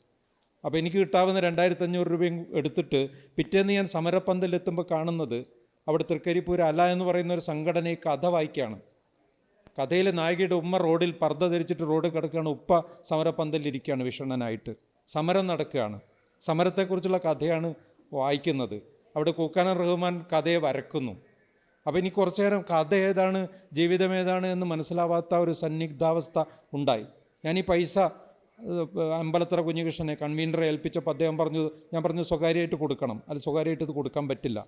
അപ്പോൾ എനിക്ക് കിട്ടാവുന്ന 2500 രൂപയും എടുത്തിട്ട് പിറ്റേന്ന് ഞാൻ സമരപ്പന്തലിലെത്തുമ്പോൾ കാണുന്നത് അവിടെ തൃക്കരിപ്പൂർ അല എന്ന് പറയുന്ന ഒരു സംഘടന ഈ കഥ വായിക്കുകയാണ്. കഥയിലെ നായികയുടെ ഉമ്മ റോഡിൽ പർദ്ദ ധരിച്ചിട്ട് റോഡിൽ കിടക്കുകയാണ്. ഉപ്പ സമരപ്പന്തലിരിക്കുകയാണ് വിഷണ്ണനായിട്ട്. സമരം നടക്കുകയാണ്. സമരത്തെക്കുറിച്ചുള്ള കഥയാണ് വായിക്കുന്നത്. അവിടെ കൂക്കാനം റഹ്മാൻ കഥയെ വരക്കുന്നു. അപ്പോൾ എനിക്ക് കുറച്ചു നേരം കഥ ഏതാണ് ജീവിതം ഏതാണ് എന്ന് മനസ്സിലാവാത്ത ഒരു സന്നിഗ്ധാവസ്ഥ ഉണ്ടായി. ഞാൻ ഈ പൈസ അമ്പലത്തറ കുഞ്ഞികൃഷ്ണനെ കൺവീനറെ ഏൽപ്പിച്ചപ്പോൾ അദ്ദേഹം ഞാൻ പറഞ്ഞു സ്വകാര്യമായിട്ട് കൊടുക്കണം. അല്ല, സ്വകാര്യമായിട്ട് ഇത് കൊടുക്കാൻ പറ്റില്ല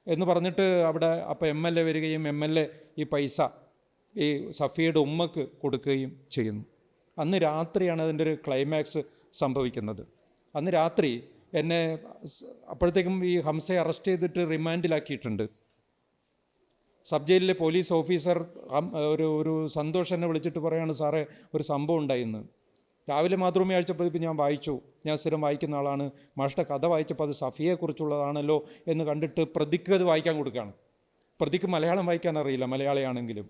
എന്ന് പറഞ്ഞിട്ട് അവിടെ അപ്പോൾ MLA വരികയും MLA ഈ പൈസ ഈ സഫിയയുടെ ഉമ്മക്ക് കൊടുക്കുകയും ചെയ്യുന്നു. അന്ന് രാത്രിയാണ് അതിൻ്റെ ഒരു ക്ലൈമാക്സ് സംഭവിക്കുന്നത്. അന്ന് രാത്രി എന്നെ അപ്പോഴത്തേക്കും ഈ ഹംസയെ അറസ്റ്റ് ചെയ്തിട്ട് റിമാൻഡിലാക്കിയിട്ടുണ്ട്. സബ് ജയിലിലെ പോലീസ് ഓഫീസർ ഒരു സന്തോഷ് എന്നെ വിളിച്ചിട്ട് പറയാണ്, സാറേ ഒരു സംഭവം ഉണ്ടായിന്ന്. രാവിലെ മാതൃഭൂമി ആഴ്ചപ്പതിപ്പ് ഞാൻ വായിച്ചു. ഞാൻ സ്ഥിരം വായിക്കുന്ന ആളാണ്. മാഷ്ടെ കഥ വായിച്ചപ്പോൾ അത് സഫിയെക്കുറിച്ചുള്ളതാണല്ലോ എന്ന് കണ്ടിട്ട് പ്രതിക്ക് അത് വായിക്കാൻ കൊടുക്കുകയാണ്. പ്രതിക്ക് മലയാളം വായിക്കാൻ അറിയില്ല, മലയാളിയാണെങ്കിലും.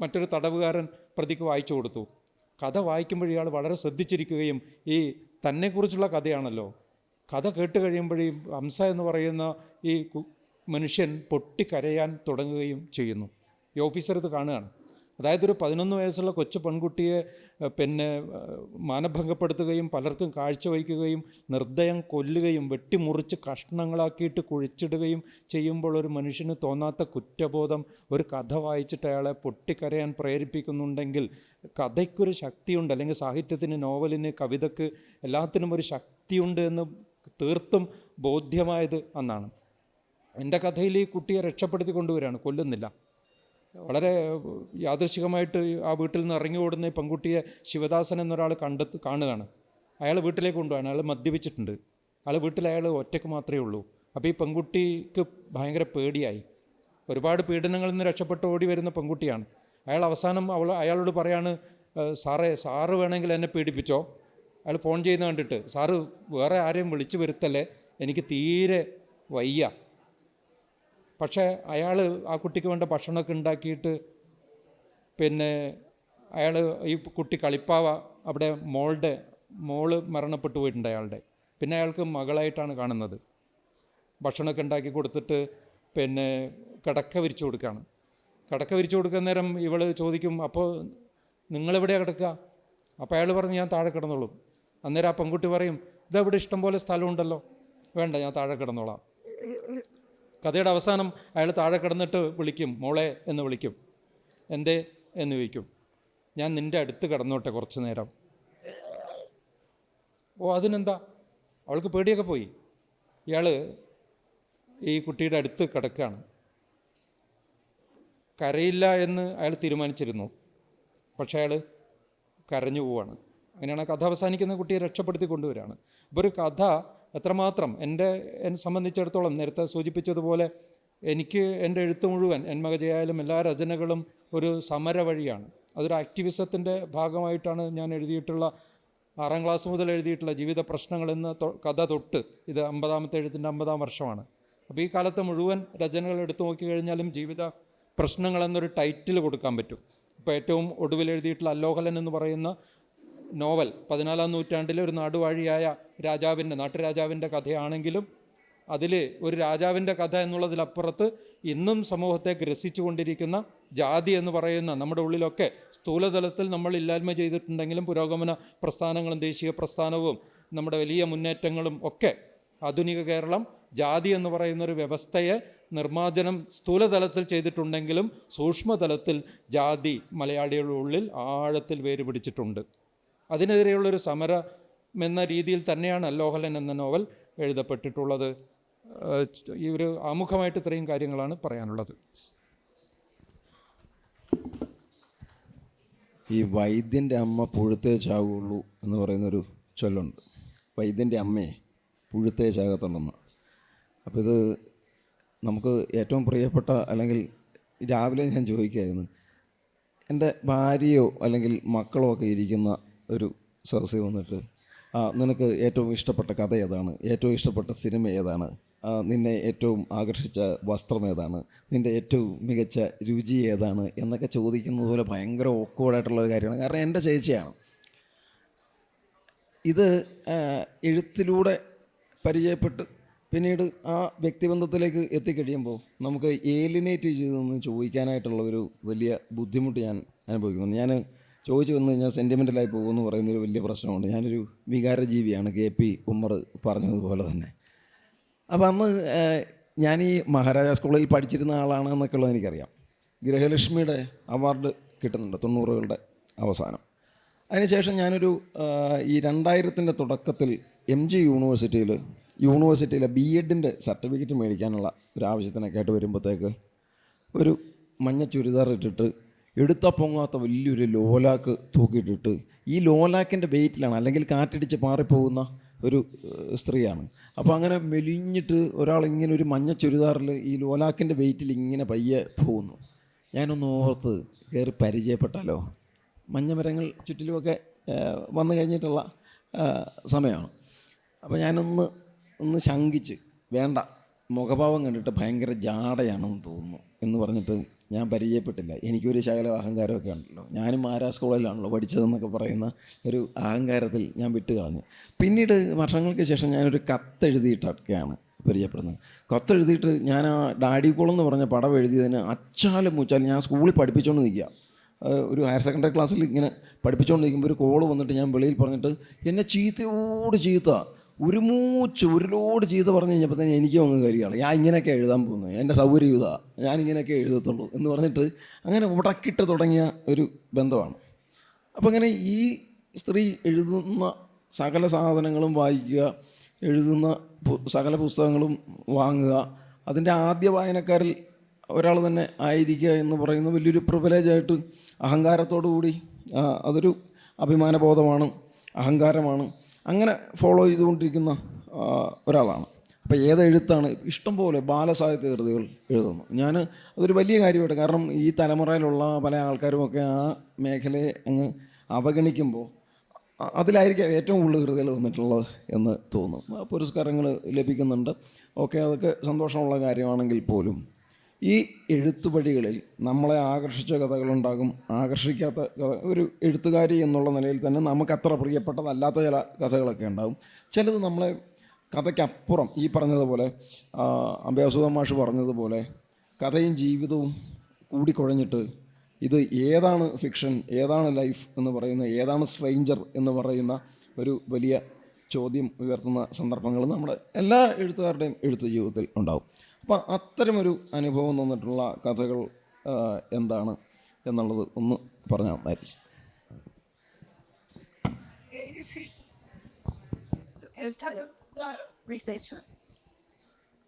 മറ്റൊരു തടവുകാരൻ പ്രതിക്ക് വായിച്ചു കൊടുത്തു. കഥ വായിക്കുമ്പോൾ ഇയാൾ വളരെ ശ്രദ്ധിച്ചിരിക്കുകയും ഈ തന്നെക്കുറിച്ചുള്ള കഥയാണല്ലോ. കഥ കേട്ട് കഴിയുമ്പോഴേ ഹംസ എന്ന് പറയുന്ന ഈ മനുഷ്യൻ പൊട്ടിക്കരയാൻ തുടങ്ങുകയും ചെയ്യുന്നു. ഈ ഓഫീസർ ഇത് കാണുകയാണ്. അതായത് ഒരു 11 വയസ്സുള്ള കൊച്ചു പെൺകുട്ടിയെ പിന്നെ മാനഭംഗപ്പെടുത്തുകയും പലർക്കും കാഴ്ചവയ്ക്കുകയും നിർദ്ദയം കൊല്ലുകയും വെട്ടിമുറിച്ച് കഷ്ണങ്ങളാക്കിയിട്ട് കുഴിച്ചിടുകയും ചെയ്യുമ്പോൾ ഒരു മനുഷ്യന് തോന്നാത്ത കുറ്റബോധം ഒരു കഥ വായിച്ചിട്ട് അയാളെ പൊട്ടിക്കരയാൻ പ്രേരിപ്പിക്കുന്നുണ്ടെങ്കിൽ കഥയ്ക്കൊരു ശക്തിയുണ്ട്, അല്ലെങ്കിൽ സാഹിത്യത്തിന്, നോവലിന്, കവിതയ്ക്ക് എല്ലാത്തിനും ഒരു ശക്തിയുണ്ട് എന്ന് തീർത്തും ബോധ്യമായത് അന്നാണ്. എൻ്റെ കഥയിൽ ഈ കുട്ടിയെ രക്ഷപ്പെടുത്തി കൊണ്ടുവരികയാണ്, കൊല്ലുന്നില്ല. വളരെ യാദൃശികമായിട്ട് ആ വീട്ടിൽ നിന്ന് ഇറങ്ങി ഓടുന്ന ഈ പെൺകുട്ടിയെ ശിവദാസൻ എന്നൊരാൾ കാണുകയാണ്. അയാൾ വീട്ടിലേക്ക് കൊണ്ടുപോകാണ്. അയാൾ മദ്യപിച്ചിട്ടുണ്ട്. അയാൾ ഒറ്റയ്ക്ക് മാത്രമേ ഉള്ളൂ. അപ്പോൾ ഈ പെൺകുട്ടിക്ക് ഭയങ്കര പേടിയായി. ഒരുപാട് പീഡനങ്ങളിൽ നിന്ന് രക്ഷപ്പെട്ട് ഓടി വരുന്ന പെൺകുട്ടിയാണ്. അയാൾ അവസാനം അയാളോട് പറയാണ്, സാറ് വേണമെങ്കിൽ എന്നെ പീഡിപ്പിച്ചോ. അയാൾ ഫോൺ ചെയ്യുന്ന കണ്ടിട്ട്, സാറ് വേറെ ആരെയും വിളിച്ചു വരുത്തല്ലേ, എനിക്ക് തീരെ വയ്യ. പക്ഷേ അയാൾ ആ കുട്ടിക്ക് വേണ്ട ഭക്ഷണമൊക്കെ ഉണ്ടാക്കിയിട്ട് പിന്നെ ഈ കുട്ടി കളിപ്പാവ അവിടെ മോള് മരണപ്പെട്ടു പോയിട്ടുണ്ട് അയാളുടെ. പിന്നെ അയാൾക്ക് മകളായിട്ടാണ് കാണുന്നത്. ഭക്ഷണമൊക്കെ ഉണ്ടാക്കി കൊടുത്തിട്ട് പിന്നെ കിടക്ക വിരിച്ചു കൊടുക്കുകയാണ്. കിടക്ക വിരിച്ചു കൊടുക്കുന്ന നേരം ഇവൾ ചോദിക്കും, അപ്പോൾ നിങ്ങളെവിടെയാണ് കിടക്കുക? അപ്പോൾ അയാൾ പറഞ്ഞ്, ഞാൻ താഴെ കിടന്നോളും. അന്നേരം ആ പെൺകുട്ടി പറയും, ഇതെവിടെ ഇഷ്ടംപോലെ സ്ഥലമുണ്ടല്ലോ, വേണ്ട ഞാൻ താഴെ കിടന്നോളാം. കഥയുടെ അവസാനം അയാൾ താഴെ കിടന്നിട്ട് വിളിക്കും, മോളെ എന്ന് വിളിക്കും. എന്തേ എന്ന് ചോദിക്കും. ഞാൻ നിൻ്റെ അടുത്ത് കിടന്നോട്ടെ കുറച്ച് നേരം. അതിനെന്താ? അവൾക്ക് പേടിയൊക്കെ പോയി. ഇയാൾ ഈ കുട്ടിയുടെ അടുത്ത് കിടക്കുകയാണ്. കരയില്ല എന്ന് അയാൾ തീരുമാനിച്ചിരുന്നു. പക്ഷേ അയാൾ കരഞ്ഞു പോവാണ്. അങ്ങനെയാണ് കഥ അവസാനിക്കുന്ന. കുട്ടിയെ രക്ഷപ്പെടുത്തി കൊണ്ടുവരികയാണ്. അപ്പോൾ ഒരു കഥ എത്രമാത്രം എന്നെ സംബന്ധിച്ചിടത്തോളം നേരത്തെ സൂചിപ്പിച്ചതുപോലെ എനിക്ക് എൻ്റെ എഴുത്ത് മുഴുവൻ എന്മകജയായാലും എല്ലാ രചനകളും ഒരു സമര വഴിയാണ്. അതൊരു ആക്ടിവിസത്തിൻ്റെ ഭാഗമായിട്ടാണ് ഞാൻ എഴുതിയിട്ടുള്ള 6ാം ക്ലാസ് മുതൽ എഴുതിയിട്ടുള്ള ജീവിത പ്രശ്നങ്ങൾ എന്ന കഥ തൊട്ട് ഇത് 50ാമത്തെ എഴുത്തിൻ്റെ 50ാം വർഷമാണ്. അപ്പോൾ ഈ കാലത്തെ മുഴുവൻ രചനകൾ എടുത്തു നോക്കിക്കഴിഞ്ഞാലും ജീവിത പ്രശ്നങ്ങൾ എന്നൊരു ടൈറ്റിൽ കൊടുക്കാൻ പറ്റും. ഇപ്പോൾ ഏറ്റവും ഒടുവിൽ എഴുതിയിട്ടുള്ള അല്ലോഹലൻ എന്ന് പറയുന്ന നോവൽ 14ാം നൂറ്റാണ്ടിലെ ഒരു നാടുവാഴിയായ നാട്ടുരാജാവിൻ്റെ കഥയാണെങ്കിലും അതിൽ ഒരു രാജാവിൻ്റെ കഥ എന്നുള്ളതിലപ്പുറത്ത് ഇന്നും സമൂഹത്തെ ഗ്രസിച്ചു കൊണ്ടിരിക്കുന്ന ജാതി എന്ന് പറയുന്ന നമ്മുടെ ഉള്ളിലൊക്കെ സ്ഥൂലതലത്തിൽ നമ്മൾ ഇല്ലായ്മ ചെയ്തിട്ടുണ്ടെങ്കിലും പുരോഗമന പ്രസ്ഥാനങ്ങളും ദേശീയ പ്രസ്ഥാനവും നമ്മുടെ വലിയ മുന്നേറ്റങ്ങളും ഒക്കെ ആധുനിക കേരളം ജാതി എന്ന് പറയുന്നൊരു വ്യവസ്ഥയെ നിർമ്മാർജ്ജനം സ്ഥൂലതലത്തിൽ ചെയ്തിട്ടുണ്ടെങ്കിലും സൂക്ഷ്മതലത്തിൽ ജാതി മലയാളികളുടെ ഉള്ളിൽ ആഴത്തിൽ വേര് പിടിച്ചിട്ടുണ്ട്. അതിനെതിരെയുള്ളൊരു സമരം എന്ന രീതിയിൽ തന്നെയാണ് അല്ലോഹലൻ എന്ന നോവൽ എഴുതപ്പെട്ടിട്ടുള്ളത്. ഈ ഒരു ആമുഖമായിട്ട് ഇത്രയും കാര്യങ്ങളാണ് പറയാനുള്ളത്. ഈ വൈദ്യൻ്റെ അമ്മ പുഴുത്തേ ചാവുള്ളൂ എന്ന് പറയുന്നൊരു ചൊല്ലുണ്ട്. വൈദ്യൻ്റെ അമ്മയെ പുഴുത്തേ ചാകത്തുള്ളെന്ന്. അപ്പോൾ ഇത് നമുക്ക് ഏറ്റവും പ്രിയപ്പെട്ട, അല്ലെങ്കിൽ രാവിലെ ഞാൻ ചോദിക്കുകയായിരുന്നു, എൻ്റെ ഭാര്യയോ അല്ലെങ്കിൽ മക്കളോ ഒക്കെ ഇരിക്കുന്ന ഒരു സദസ്സിൽ വന്നിട്ട്, നിനക്ക് ഏറ്റവും ഇഷ്ടപ്പെട്ട കഥ ഏതാണ്, ഏറ്റവും ഇഷ്ടപ്പെട്ട സിനിമ ഏതാണ്, നിന്നെ ഏറ്റവും ആകർഷിച്ച വസ്ത്രം ഏതാണ്, നിൻ്റെ ഏറ്റവും മികച്ച രുചി ഏതാണ് എന്നൊക്കെ ചോദിക്കുന്നത് പോലെ ഭയങ്കര ഓക്വേർഡായിട്ടുള്ളൊരു കാര്യമാണ്. കാരണം എൻ്റെ ചേച്ചിയാണ്. ഇത് എഴുത്തിലൂടെ പരിചയപ്പെട്ട് പിന്നീട് ആ വ്യക്തിബന്ധത്തിലേക്ക് എത്തിക്കഴിയുമ്പോൾ നമുക്ക് ഏലിനേറ്റ് ചെയ്തൊന്നും ചോദിക്കാനായിട്ടുള്ള ഒരു വലിയ ബുദ്ധിമുട്ട് ഞാൻ അനുഭവിക്കുന്നു. ഞാൻ ചോദിച്ചു വന്നു കഴിഞ്ഞാൽ സെൻറ്റിമെൻ്റലായി പോകുമെന്ന് പറയുന്നൊരു വലിയ പ്രശ്നമുണ്ട്. ഞാനൊരു വികാരജീവിയാണ്, KP ഉമ്മർ പറഞ്ഞതുപോലെ തന്നെ. അപ്പോൾ അന്ന് ഞാൻ ഈ മഹാരാജാസ് കോളേജിൽ പഠിച്ചിരുന്ന ആളാണ് എന്നൊക്കെ ഉള്ളത് എനിക്കറിയാം. ഗൃഹലക്ഷ്മിയുടെ അവാർഡ് കിട്ടുന്നുണ്ട് 90കളുടെ അവസാനം. അതിനുശേഷം ഞാനൊരു ഈ 2000ൻ്റെ തുടക്കത്തിൽ MG യൂണിവേഴ്സിറ്റിയിലെ B.Edൻ്റെ സർട്ടിഫിക്കറ്റ് മേടിക്കാനുള്ള ഒരു ആവശ്യത്തിനൊക്കെ ആയിട്ട് വരുമ്പോഴത്തേക്ക് ഒരു മഞ്ഞ ചുരിദാർ ഇട്ടിട്ട് എടുത്താൽ പൊങ്ങാത്ത വലിയൊരു ലോലാക്ക് തൂക്കിയിട്ടിട്ട് ഈ ലോലാക്കിൻ്റെ വെയിറ്റിലാണ്, അല്ലെങ്കിൽ കാറ്റടിച്ച് പാറിപ്പോകുന്ന ഒരു സ്ത്രീയാണ്. അപ്പോൾ അങ്ങനെ മെലിഞ്ഞിട്ട് ഒരാളിങ്ങനെ ഒരു മഞ്ഞ ചുരിദാറിൽ ഈ ലോലാക്കിൻ്റെ വെയിറ്റിൽ ഇങ്ങനെ പയ്യെ പോകുന്നു. ഞാനൊന്ന് ഓർത്ത് കയറി പരിചയപ്പെട്ടാലോ. മഞ്ഞമരങ്ങൾ ചുറ്റിലുമൊക്കെ വന്നു കഴിഞ്ഞിട്ടുള്ള സമയമാണ്. അപ്പോൾ ഞാനൊന്ന് ശങ്കിച്ച്, വേണ്ട, മുഖഭാവം കണ്ടിട്ട് ഭയങ്കര ജാടയാണെന്ന് തോന്നുന്നു എന്ന് പറഞ്ഞിട്ട് ഞാൻ പരിചയപ്പെട്ടില്ല. എനിക്കൊരു ശകലം അഹങ്കാരമൊക്കെ ഉണ്ടല്ലോ, ഞാനും മഹാരാജാസ് കോളേജിലാണല്ലോ പഠിച്ചതെന്നൊക്കെ പറയുന്ന ഒരു അഹങ്കാരത്തിൽ ഞാൻ വിട്ടുകളഞ്ഞു. പിന്നീട് വർഷങ്ങൾക്ക് ശേഷം ഞാനൊരു കത്തെഴുതിയിട്ടൊക്കെയാണ് പരിചയപ്പെടുന്നത്. കത്തെഴുതിയിട്ട് ഞാൻ ആ ഡാഡി കോളം എന്ന് പറഞ്ഞ പടം എഴുതിയതിന് അച്ചാലും മുച്ചാലും ഞാൻ സ്കൂളിൽ പഠിപ്പിച്ചുകൊണ്ട് നിൽക്കുക. ഒരു ഹയർ സെക്കൻഡറി ക്ലാസ്സിൽ ഇങ്ങനെ പഠിപ്പിച്ചുകൊണ്ടിരിക്കുമ്പോൾ ഒരു കോള് വന്നിട്ട് ഞാൻ വെളിയിൽ പറഞ്ഞിട്ട് എന്നെ ചീത്ത ഒരു ലോഡ് ചീത്ത പറഞ്ഞു കഴിഞ്ഞപ്പോൾ തന്നെ എനിക്കും അങ്ങ് കാര്യമാണ്, ഞാൻ ഇങ്ങനെയൊക്കെ എഴുതാൻ പോകുന്നത്, എൻ്റെ സൗകര്യം ഇതാ, ഞാൻ ഇങ്ങനെയൊക്കെ എഴുതത്തുള്ളൂ എന്ന് പറഞ്ഞിട്ട് അങ്ങനെ ഉടക്കിട്ട് തുടങ്ങിയ ഒരു ബന്ധമാണ്. അപ്പോൾ അങ്ങനെ ഈ സ്ത്രീ എഴുതുന്ന സകല സാധനങ്ങളും വായിക്കുക, എഴുതുന്ന സകല പുസ്തകങ്ങളും വാങ്ങുക, അതിൻ്റെ ആദ്യ വായനക്കാരിൽ ഒരാൾ തന്നെ ആയിരിക്കുക എന്ന് പറയുന്ന വലിയൊരു പ്രിവിലേജായിട്ട് അഹങ്കാരത്തോടു കൂടി, അതൊരു അഭിമാനബോധമാണ്, അഹങ്കാരമാണ്, അങ്ങനെ ഫോളോ ചെയ്തുകൊണ്ടിരിക്കുന്ന ഒരാളാണ്. അപ്പോൾ ഏതെഴുത്താണ് ഇഷ്ടംപോലെ ബാലസാഹിത്യ കൃതികൾ എഴുതുന്നു. അതൊരു വലിയ കാര്യമായിട്ട്, കാരണം ഈ തലമുറയിലുള്ള പല ആൾക്കാരുമൊക്കെ ആ മേഖലയെ അങ്ങ് അവഗണിക്കുമ്പോൾ അതിലായിരിക്കും ഏറ്റവും കൂടുതൽ കൃതികൾ വന്നിട്ടുള്ളത് എന്ന് തോന്നുന്നു. പുരസ്കാരങ്ങൾ ലഭിക്കുന്നുണ്ട്, ഓക്കെ, അതൊക്കെ സന്തോഷമുള്ള കാര്യമാണെങ്കിൽ പോലും ഈ എഴുത്തുവഴികളിൽ നമ്മളെ ആകർഷിച്ച കഥകളുണ്ടാകും, ആകർഷിക്കാത്ത ഒരു എഴുത്തുകാരി എന്നുള്ള നിലയിൽ തന്നെ നമുക്കത്ര പ്രിയപ്പെട്ടതല്ലാത്ത ചില കഥകളൊക്കെ ഉണ്ടാകും. ചിലത് നമ്മളെ കഥയ്ക്കപ്പുറം, ഈ പറഞ്ഞതുപോലെ അംബികാസുധൻ മാഷ് പറഞ്ഞതുപോലെ കഥയും ജീവിതവും കൂടിക്കുഴഞ്ഞിട്ട് ഇത് ഏതാണ് ഫിക്ഷൻ, ഏതാണ് ലൈഫ് എന്ന് പറയുന്ന, ഏതാണ് സ്ട്രേഞ്ചർ എന്ന് പറയുന്ന ഒരു വലിയ ചോദ്യം ഉയർത്തുന്ന സന്ദർഭങ്ങൾ നമ്മുടെ എല്ലാ എഴുത്തുകാരുടെയും എഴുത്ത് ജീവിതത്തിൽ ഉണ്ടാകും. അപ്പം അത്തരമൊരു അനുഭവം തന്നിട്ടുള്ള കഥകൾ എന്താണ് എന്നുള്ളത് ഒന്ന് പറഞ്ഞാൽ നന്നായിരിക്കും.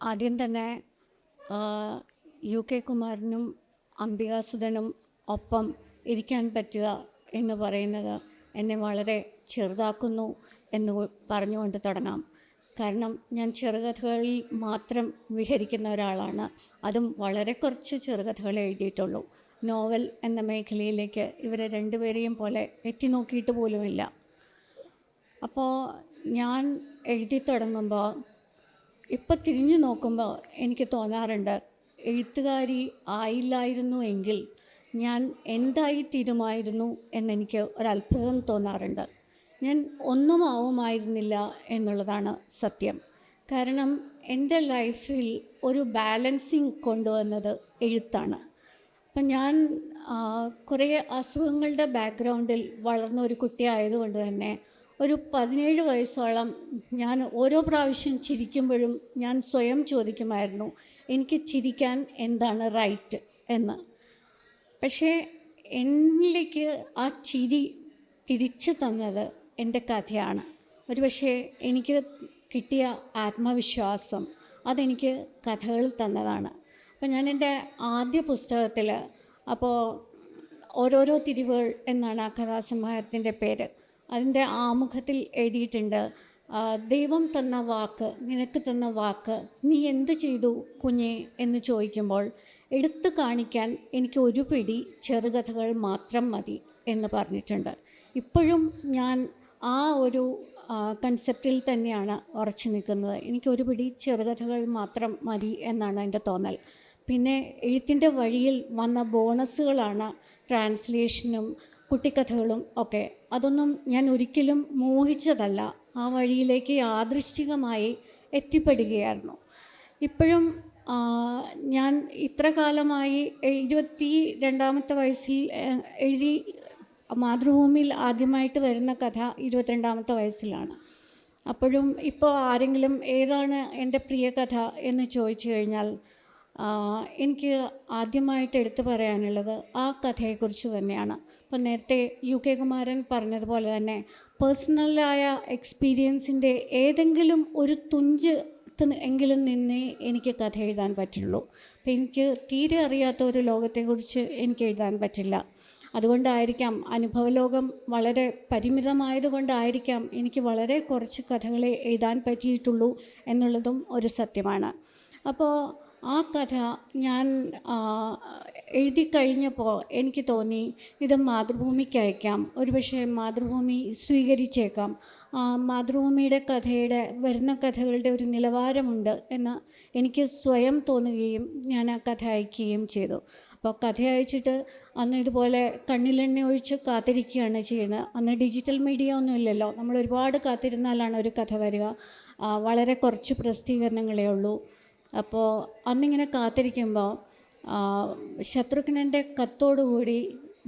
ആദ്യം തന്നെ UK കുമാരനും അംബികാസുധനും ഒപ്പം ഇരിക്കാൻ പറ്റുക എന്ന് പറയുന്നത് എന്നെ വളരെ ചെറുതാക്കുന്നു എന്ന് പറഞ്ഞുകൊണ്ട് തുടങ്ങാം. കാരണം ഞാൻ ചെറുകഥകളിൽ മാത്രം വിഹരിക്കുന്ന ഒരാളാണ്. അതും വളരെ കുറച്ച് ചെറുകഥകൾ എഴുതിയിട്ടുള്ളൂ. നോവൽ എന്ന മേഖലയിലേക്ക് ഇവരെ രണ്ടുപേരെയും പോലെ എത്തി നോക്കിയിട്ട് പോലുമില്ല. അപ്പോൾ ഞാൻ എഴുതി തുടങ്ങുമ്പോൾ, ഇപ്പോൾ തിരിഞ്ഞു നോക്കുമ്പോൾ എനിക്ക് തോന്നാറുണ്ട്, എഴുത്തുകാരി ആയില്ലായിരുന്നു എങ്കിൽ ഞാൻ എന്തായി തീരുമായിരുന്നു എന്നെനിക്ക് ഒരത്ഭുതം തോന്നാറുണ്ട്. ഞാൻ ഒന്നും ആവുമായിരുന്നില്ല എന്നുള്ളതാണ് സത്യം. കാരണം എൻ്റെ ലൈഫിൽ ഒരു ബാലൻസിങ് കൊണ്ടുവന്നത് എഴുത്താണ്. അപ്പം ഞാൻ കുറേ അസുഖങ്ങളുടെ ബാക്ക്ഗ്രൗണ്ടിൽ വളർന്ന ഒരു കുട്ടി ആയതുകൊണ്ട് തന്നെ ഒരു 17 വയസ്സോളം ഞാൻ ഓരോ പ്രാവശ്യം ചിരിക്കുമ്പോഴും ഞാൻ സ്വയം ചോദിക്കുമായിരുന്നു, എനിക്ക് ചിരിക്കാൻ എന്താണ് റൈറ്റ് എന്ന്. പക്ഷേ എന്നിലേക്ക് ആ ചിരി തിരിച്ചു തന്നത് എൻ്റെ കഥയാണ്. ഒരുപക്ഷെ എനിക്ക് കിട്ടിയ ആത്മവിശ്വാസം അതെനിക്ക് കഥകൾ തന്നതാണ്. അപ്പോൾ ഞാൻ എൻ്റെ ആദ്യ പുസ്തകത്തിൽ, അപ്പോൾ ഓരോരോ തിരിവുകൾ എന്നാണ് ആ കഥാസമാഹാരത്തിൻ്റെ പേര്, അതിൻ്റെ ആമുഖത്തിൽ എഴുതിയിട്ടുണ്ട്, ദൈവം തന്ന വാക്ക്, നിനക്ക് തന്ന വാക്ക് നീ എന്ത് ചെയ്തു കുഞ്ഞേ എന്ന് ചോദിക്കുമ്പോൾ എടുത്തു കാണിക്കാൻ എനിക്ക് ഒരു പിടി ചെറുകഥകൾ മാത്രം മതി എന്ന് പറഞ്ഞിട്ടുണ്ട്. ഇപ്പോഴും ഞാൻ ആ ഒരു കൺസെപ്റ്റിൽ തന്നെയാണ് ഉറച്ചു നിൽക്കുന്നത്. എനിക്കൊരു പിടി ചെറുകഥകൾ മാത്രം മതി എന്നാണ് എൻ്റെ തോന്നൽ. പിന്നെ എഴുത്തിൻ്റെ വഴിയിൽ വന്ന ബോണസുകളാണ് ട്രാൻസ്ലേഷനും കുട്ടിക്കഥകളും ഒക്കെ. അതൊന്നും ഞാൻ ഒരിക്കലും മോഹിച്ചതല്ല, ആ വഴിയിലേക്ക് യാദൃശ്ചികമായി എത്തിപ്പെടുകയായിരുന്നു. ഇപ്പോഴും ഞാൻ ഇത്ര കാലമായി 22ാമത്തെ വയസ്സിൽ എഴുതി, മാതൃഭൂമിയിൽ ആദ്യമായിട്ട് വരുന്ന കഥ 22ാമത്തെ വയസ്സിലാണ്. അപ്പോഴും ഇപ്പോൾ ആരെങ്കിലും ഏതാണ് എൻ്റെ പ്രിയ കഥ എന്ന് ചോദിച്ചു കഴിഞ്ഞാൽ എനിക്ക് ആദ്യമായിട്ട് എടുത്തു പറയാനുള്ളത് ആ കഥയെക്കുറിച്ച് തന്നെയാണ്. അപ്പം നേരത്തെ UK കുമാരൻ പറഞ്ഞതുപോലെ തന്നെ പേഴ്സണലായ എക്സ്പീരിയൻസിൻ്റെ ഏതെങ്കിലും ഒരു തുഞ്ച് എങ്കിലും നിന്നേ എനിക്ക് കഥ എഴുതാൻ പറ്റുള്ളൂ. അപ്പം എനിക്ക് തീരെ അറിയാത്ത ഒരു ലോകത്തെക്കുറിച്ച് എനിക്ക് എഴുതാൻ പറ്റില്ല. അതുകൊണ്ടായിരിക്കാം, അനുഭവലോകം വളരെ പരിമിതമായതുകൊണ്ടായിരിക്കാം എനിക്ക് വളരെ കുറച്ച് കഥകളെ എഴുതാൻ പറ്റിയിട്ടുള്ളൂ എന്നുള്ളതും ഒരു സത്യമാണ്. അപ്പോൾ ആ കഥ ഞാൻ എഴുതി കഴിഞ്ഞപ്പോൾ എനിക്ക് തോന്നി ഇത് മാതൃഭൂമിക്ക് അയക്കാം, ഒരുപക്ഷെ മാതൃഭൂമി സ്വീകരിച്ചേക്കാം. മാതൃഭൂമിയുടെ കഥയുടെ വരുന്ന കഥകളുടെ ഒരു നിലവാരമുണ്ട് എന്ന് എനിക്ക് സ്വയം തോന്നുകയും ഞാൻ ആ കഥ അയക്കുകയും ചെയ്തു. അപ്പോൾ കഥ അയച്ചിട്ട് അന്ന് ഇതുപോലെ കണ്ണിലെണ്ണ ഒഴിച്ച് കാത്തിരിക്കുകയാണ് ചെയ്യുന്നത്. അന്ന് ഡിജിറ്റൽ മീഡിയ ഒന്നും ഇല്ലല്ലോ, നമ്മൾ ഒരുപാട് കാത്തിരുന്നാലാണ് ഒരു കഥ വരിക. വളരെ കുറച്ച് പ്രസിദ്ധീകരണങ്ങളേ ഉള്ളൂ. അപ്പോൾ അന്നിങ്ങനെ കാത്തിരിക്കുമ്പോൾ ശത്രുഘ്നൻ്റെ കത്തോടുകൂടി,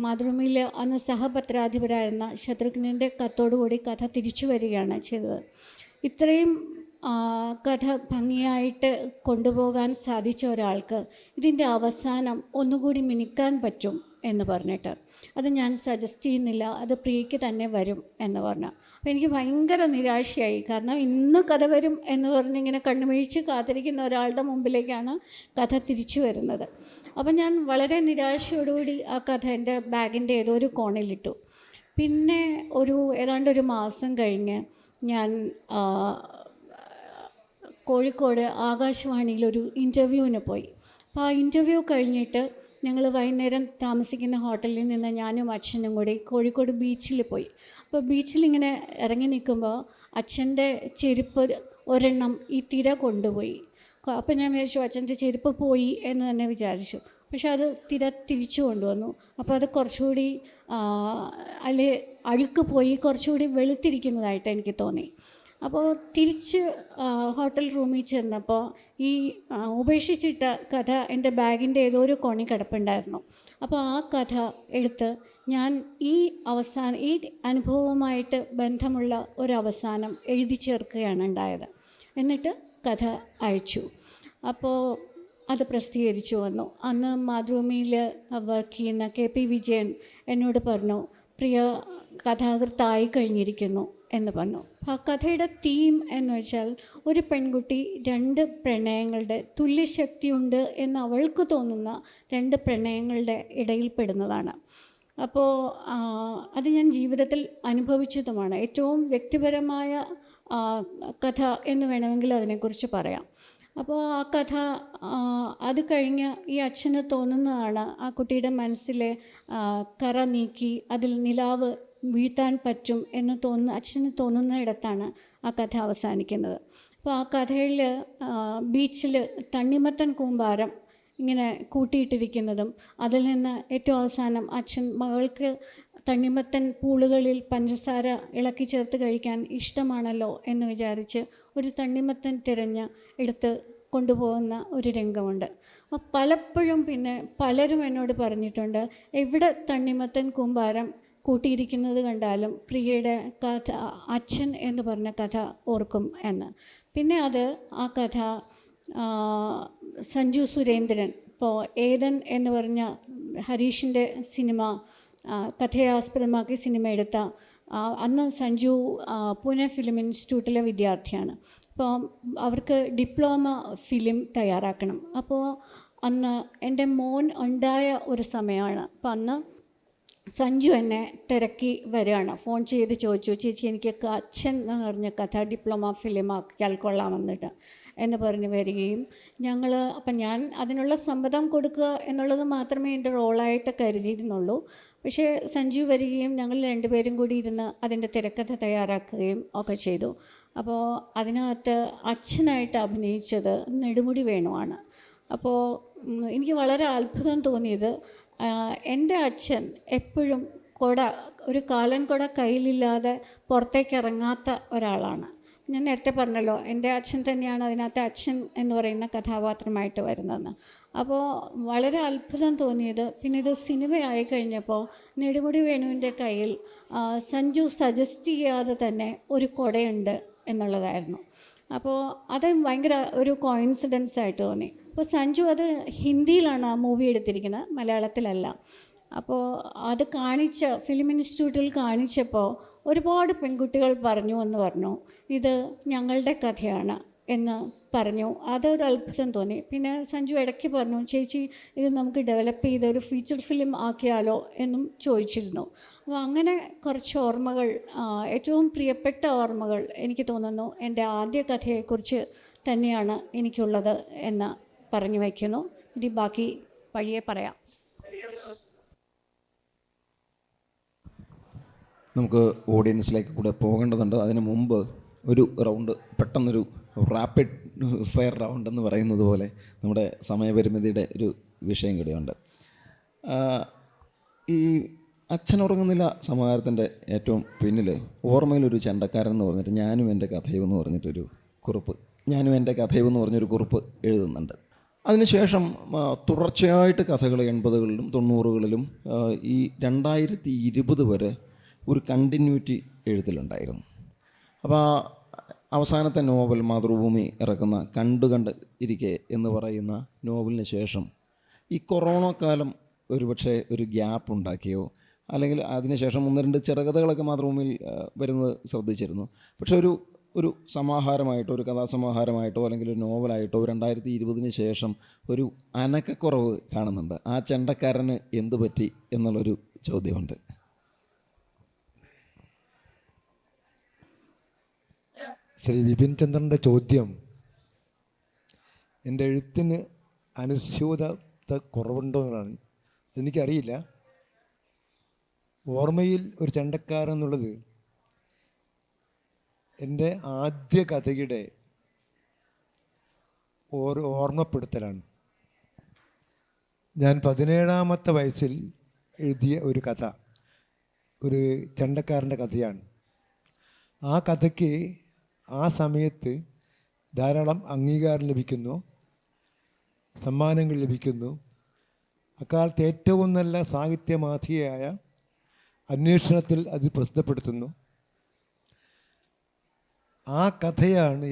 മാതൃഭൂമിയിൽ അന്ന് സഹപത്രാധിപരായിരുന്ന ശത്രുഘ്നൻ്റെ കത്തോടുകൂടി കഥ തിരിച്ചു വരികയാണ് ചെയ്തത്. ഇത്രയും കഥ ഭംഗിയായിട്ട് കൊണ്ടുപോകാൻ സാധിച്ച ഒരാൾക്ക് ഇതിൻ്റെ അവസാനം ഒന്നുകൂടി മിനുക്കാൻ പറ്റും എന്ന് പറഞ്ഞിട്ട്, അത് ഞാൻ സജസ്റ്റ് ചെയ്യുന്നില്ല, അത് പ്രിയയ്ക്ക് തന്നെ വരും എന്ന് പറഞ്ഞു. അപ്പോൾ എനിക്ക് ഭയങ്കര നിരാശയായി. കാരണം ഇന്ന് കഥ വരും എന്ന് പറഞ്ഞിങ്ങനെ കണ്ണുമിഴിച്ച് കാത്തിരിക്കുന്ന ഒരാളുടെ മുമ്പിലേക്കാണ് കഥ തിരിച്ചു വരുന്നത്. അപ്പം ഞാൻ വളരെ നിരാശയോടുകൂടി ആ കഥ എൻ്റെ ബാഗിൻ്റെ ഏതോ ഒരു കോണിലിട്ടു. പിന്നെ ഏതാണ്ട് ഒരു മാസം കഴിഞ്ഞ് ഞാൻ കോഴിക്കോട് ആകാശവാണിയിലൊരു ഇൻ്റർവ്യൂവിന് പോയി. അപ്പോൾ ആ ഇൻ്റർവ്യൂ കഴിഞ്ഞിട്ട് ഞങ്ങൾ വൈകുന്നേരം താമസിക്കുന്ന ഹോട്ടലിൽ നിന്ന് ഞാനും അച്ഛനും കൂടി കോഴിക്കോട് ബീച്ചിൽ പോയി. അപ്പോൾ ബീച്ചിലിങ്ങനെ ഇറങ്ങി നിൽക്കുമ്പോൾ അച്ഛൻ്റെ ചെരുപ്പ് ഒരെണ്ണം ഈ തിര കൊണ്ടുപോയി. അപ്പോൾ ഞാൻ വിചാരിച്ചു അച്ഛൻ്റെ ചെരുപ്പ് പോയി എന്ന് തന്നെ വിചാരിച്ചു. പക്ഷെ അത് തിരിച്ചു കൊണ്ടുവന്നു. അപ്പോൾ അത് കുറച്ചുകൂടി അഴുക്ക് പോയി കുറച്ചുകൂടി വെളുത്തിരിക്കുന്നതായിട്ട് എനിക്ക് തോന്നി. അപ്പോൾ തിരിച്ച് ഹോട്ടൽ റൂമിൽ ചെന്നപ്പോൾ ഈ ഉപേക്ഷിച്ചിട്ട കഥ എൻ്റെ ബാഗിൻ്റെ ഏതോ ഒരു കോണി കിടപ്പുണ്ടായിരുന്നു. അപ്പോൾ ആ കഥ എടുത്ത് ഞാൻ ഈ അനുഭവവുമായിട്ട് ബന്ധമുള്ള ഒരവസാനം എഴുതി ചേർക്കുകയാണ് ഉണ്ടായത്. എന്നിട്ട് കഥ അയച്ചു. അപ്പോൾ അത് പ്രസിദ്ധീകരിച്ചു വന്നു. അന്ന് മാതൃഭൂമിയിൽ വർക്ക് ചെയ്യുന്ന KP വിജയൻ എന്നോട് പറഞ്ഞു, പ്രിയ കഥാകൃത്തായി കഴിഞ്ഞിരിക്കുന്നു എന്ന് പറഞ്ഞു. ആ കഥയുടെ തീം എന്ന് വെച്ചാൽ ഒരു പെൺകുട്ടി 2 പ്രണയങ്ങളുടെ തുല്യശക്തിയുണ്ട് എന്ന് അവൾക്ക് തോന്നുന്ന 2 പ്രണയങ്ങളുടെ ഇടയിൽപ്പെടുന്നതാണ്. അപ്പോൾ അത് ഞാൻ ജീവിതത്തിൽ അനുഭവിച്ചതുമാണ്. ഏറ്റവും വ്യക്തിപരമായ കഥ എന്ന് വേണമെങ്കിൽ അതിനെക്കുറിച്ച് പറയാം. അപ്പോൾ ആ കഥ അത് കഴിഞ്ഞ് ഈ അച്ഛന് തോന്നുന്നതാണ് ആ കുട്ടിയുടെ മനസ്സിലെ കറ നീക്കി അതിൽ നിലാവ് വീഴ്ത്താൻ പറ്റും എന്ന് അച്ഛന് തോന്നുന്നിടത്താണ് ആ കഥ അവസാനിക്കുന്നത്. അപ്പോൾ ആ കഥയിൽ ബീച്ചിൽ തണ്ണിമത്തൻ കൂമ്പാരം ഇങ്ങനെ കൂട്ടിയിട്ടിരിക്കുന്നതും അതിൽ നിന്ന് ഏറ്റവും അവസാനം അച്ഛൻ മകൾക്ക് തണ്ണിമത്തൻ പൂളുകളിൽ പഞ്ചസാര ഇളക്കി ചേർത്ത് കഴിക്കാൻ ഇഷ്ടമാണല്ലോ എന്ന് വിചാരിച്ച് ഒരു തണ്ണിമത്തൻ തിരഞ്ഞ് എടുത്ത് കൊണ്ടുപോകുന്ന ഒരു രംഗമുണ്ട്. അപ്പോൾ പലപ്പോഴും പിന്നെ പലരും എന്നോട് പറഞ്ഞിട്ടുണ്ട്, എവിടെ തണ്ണിമത്തൻ കൂമ്പാരം കൂട്ടിയിരിക്കുന്നത് കണ്ടാലും പ്രിയയുടെ കഥ അച്ഛൻ എന്ന് പറഞ്ഞ കഥ ഓർക്കും എന്ന്. പിന്നെ ആ കഥ സഞ്ജു സുരേന്ദ്രൻ ഇപ്പോൾ ഏതൻ എന്ന് പറഞ്ഞ ഹരീഷിൻ്റെ സിനിമ കഥയെ ആസ്പദമാക്കി സിനിമ എടുത്ത അന്ന് സഞ്ജു പൂനെ ഫിലിം ഇൻസ്റ്റിറ്റ്യൂട്ടിലെ വിദ്യാർത്ഥിയാണ്. അപ്പോൾ അവർക്ക് ഡിപ്ലോമ ഫിലിം തയ്യാറാക്കണം. അപ്പോൾ അന്ന് എൻ്റെ മോൻ ഉണ്ടായ ഒരു സമയമാണ്. അപ്പം അന്ന് സഞ്ജു എന്നെ തിരക്കി വരികയാണ്. ഫോൺ ചെയ്ത് ചോദിച്ചു, ചേച്ചി എനിക്ക് അച്ഛൻ എന്ന് പറഞ്ഞ കഥ ഡിപ്ലോമ ഫിലിം ആക്കിയാൽ കൊള്ളാമെന്നിട്ട് എന്ന് പറഞ്ഞ് വരികയും അപ്പം ഞാൻ അതിനുള്ള സമ്മതം കൊടുക്കുക എന്നുള്ളത് മാത്രമേ എൻ്റെ റോളായിട്ട് കരുതിയിരുന്നുള്ളൂ. പക്ഷേ സഞ്ജു വരികയും ഞങ്ങൾ രണ്ടുപേരും കൂടി ഇരുന്ന് അതിൻ്റെ തിരക്കഥ തയ്യാറാക്കുകയും ഒക്കെ ചെയ്തു. അപ്പോൾ അതിനകത്ത് അച്ഛനായിട്ട് അഭിനയിച്ചത് നെടുമുടി വേണുവാണ്. അപ്പോൾ എനിക്ക് വളരെ അത്ഭുതം തോന്നിയത്, എൻ്റെ അച്ഛൻ എപ്പോഴും ഒരു കാലൻ കുട കയ്യിലില്ലാതെ പുറത്തേക്ക് ഇറങ്ങാത്ത ഒരാളാണ്. ഞാൻ നേരത്തെ പറഞ്ഞല്ലോ, എൻ്റെ അച്ഛൻ തന്നെയാണ് അതിനകത്ത് അച്ഛൻ എന്ന് പറയുന്ന കഥാപാത്രമായിട്ട് വരുന്നതെന്ന്. അപ്പോൾ വളരെ അത്ഭുതം തോന്നിയത്, പിന്നെ ഇത് സിനിമയായി കഴിഞ്ഞപ്പോൾ നെടുമുടി വേണുവിൻ്റെ കയ്യിൽ സഞ്ജു സജസ്റ്റ് ചെയ്യാതെ തന്നെ ഒരു കുടയുണ്ട് എന്നുള്ളതായിരുന്നു. അപ്പോൾ അത് ഭയങ്കര ഒരു കോയിൻസിഡൻസ് ആയിട്ട് തോന്നി. അപ്പോൾ സഞ്ജു അത് ഹിന്ദിയിലാണ് ആ മൂവി എടുത്തിരിക്കുന്നത്, മലയാളത്തിലല്ല. അപ്പോൾ അത് ഫിലിം ഇൻസ്റ്റിറ്റ്യൂട്ടിൽ കാണിച്ചപ്പോൾ ഒരുപാട് പെൺകുട്ടികൾ പറഞ്ഞു ഇത് ഞങ്ങളുടെ കഥയാണ് എന്ന് പറഞ്ഞു. അതൊരു അത്ഭുതം തോന്നി. പിന്നെ സഞ്ജു ഇടയ്ക്ക് പറഞ്ഞു, ചേച്ചി ഇത് നമുക്ക് ഡെവലപ്പ് ചെയ്ത് ഒരു ഫീച്ചർ ഫിലിം ആക്കിയാലോ എന്നും ചോദിച്ചിരുന്നു. അപ്പോൾ അങ്ങനെ കുറച്ച് ഓർമ്മകൾ, ഏറ്റവും പ്രിയപ്പെട്ട ഓർമ്മകൾ എനിക്ക് തോന്നുന്നു എൻ്റെ ആദ്യ കഥയെക്കുറിച്ച് തന്നെയാണ് എനിക്കുള്ളത് എന്ന് പറഞ്ഞു വയ്ക്കുന്നു. ഇനി ബാക്കി വഴിയെ പറയാം. നമുക്ക് ഓഡിയൻസിലേക്ക് കൂടെ പോകേണ്ടതുണ്ട്. അതിന് മുമ്പ് ഒരു റൗണ്ട്, പെട്ടെന്നൊരു റാപ്പിഡ് ഫയർ റൗണ്ട് എന്ന് പറയുന്നത് പോലെ നമ്മുടെ സമയപരിമിതിയുടെ ഒരു വിഷയം കൂടിയുണ്ട്. ഈ അച്ഛനുറങ്ങുന്നില്ല സമാഹാരത്തിൻ്റെ ഏറ്റവും പിന്നിൽ ഓർമ്മയിലൊരു ചെണ്ടക്കാരൻ എന്ന് പറഞ്ഞിട്ട് ഞാനും എൻ്റെ കഥയും എന്ന് പറഞ്ഞിട്ടൊരു കുറിപ്പ് എഴുതുന്നുണ്ട്. അതിനുശേഷം തുടർച്ചയായിട്ട് കഥകൾ 80കളിലും 90കളിലും ഈ 2020 വരെ ഒരു കണ്ടിന്യൂറ്റി എഴുത്തിലുണ്ടായിരുന്നു. അപ്പോൾ അവസാനത്തെ നോവൽ മാതൃഭൂമി ഇറക്കുന്ന കണ്ട് ഇരിക്കെ എന്ന് പറയുന്ന നോവലിന് ശേഷം ഈ കൊറോണ കാലം ഒരുപക്ഷെ ഒരു ഗ്യാപ്പ് ഉണ്ടാക്കിയോ, അല്ലെങ്കിൽ അതിനുശേഷം 1-2 ചെറുകഥകളൊക്കെ മാതൃഭൂമിയിൽ വരുന്നത് ശ്രദ്ധിച്ചിരുന്നു. പക്ഷെ ഒരു സമാഹാരമായിട്ടോ, ഒരു കഥാസമാഹാരമായിട്ടോ, അല്ലെങ്കിൽ ഒരു നോവലായിട്ടോ 2020 ശേഷം ഒരു അനക്കക്കുറവ് കാണുന്നുണ്ട്. ആ ചെണ്ടക്കാരന് എന്തു പറ്റി എന്നുള്ളൊരു ചോദ്യമുണ്ട്. ശ്രീ വിപിൻ ചന്ദ്രൻ്റെ ചോദ്യം എൻ്റെ എഴുത്തിന് അനുസ്യൂതത കുറവുണ്ടോ എന്നാണ്. എനിക്കറിയില്ല. ഓർമ്മയിൽ ഒരു ചെണ്ടക്കാരൻ എന്നുള്ളത് എൻ്റെ ആദ്യ കഥയുടെ ഓർമ്മപ്പെടുത്തലാണ്. ഞാൻ 17ാമത്തെ വയസ്സിൽ എഴുതിയ ഒരു കഥ, ഒരു ചെണ്ടക്കാരൻ്റെ കഥയാണ്. ആ കഥയ്ക്ക് ആ സമയത്ത് ധാരാളം അംഗീകാരം ലഭിക്കുന്നു, സമ്മാനങ്ങൾ ലഭിക്കുന്നു. അക്കാലത്ത് ഏറ്റവും നല്ല സാഹിത്യമാസികയായ അന്വേഷണത്തിൽ അത് പ്രസിദ്ധപ്പെടുത്തുന്നു. ആ കഥയാണ്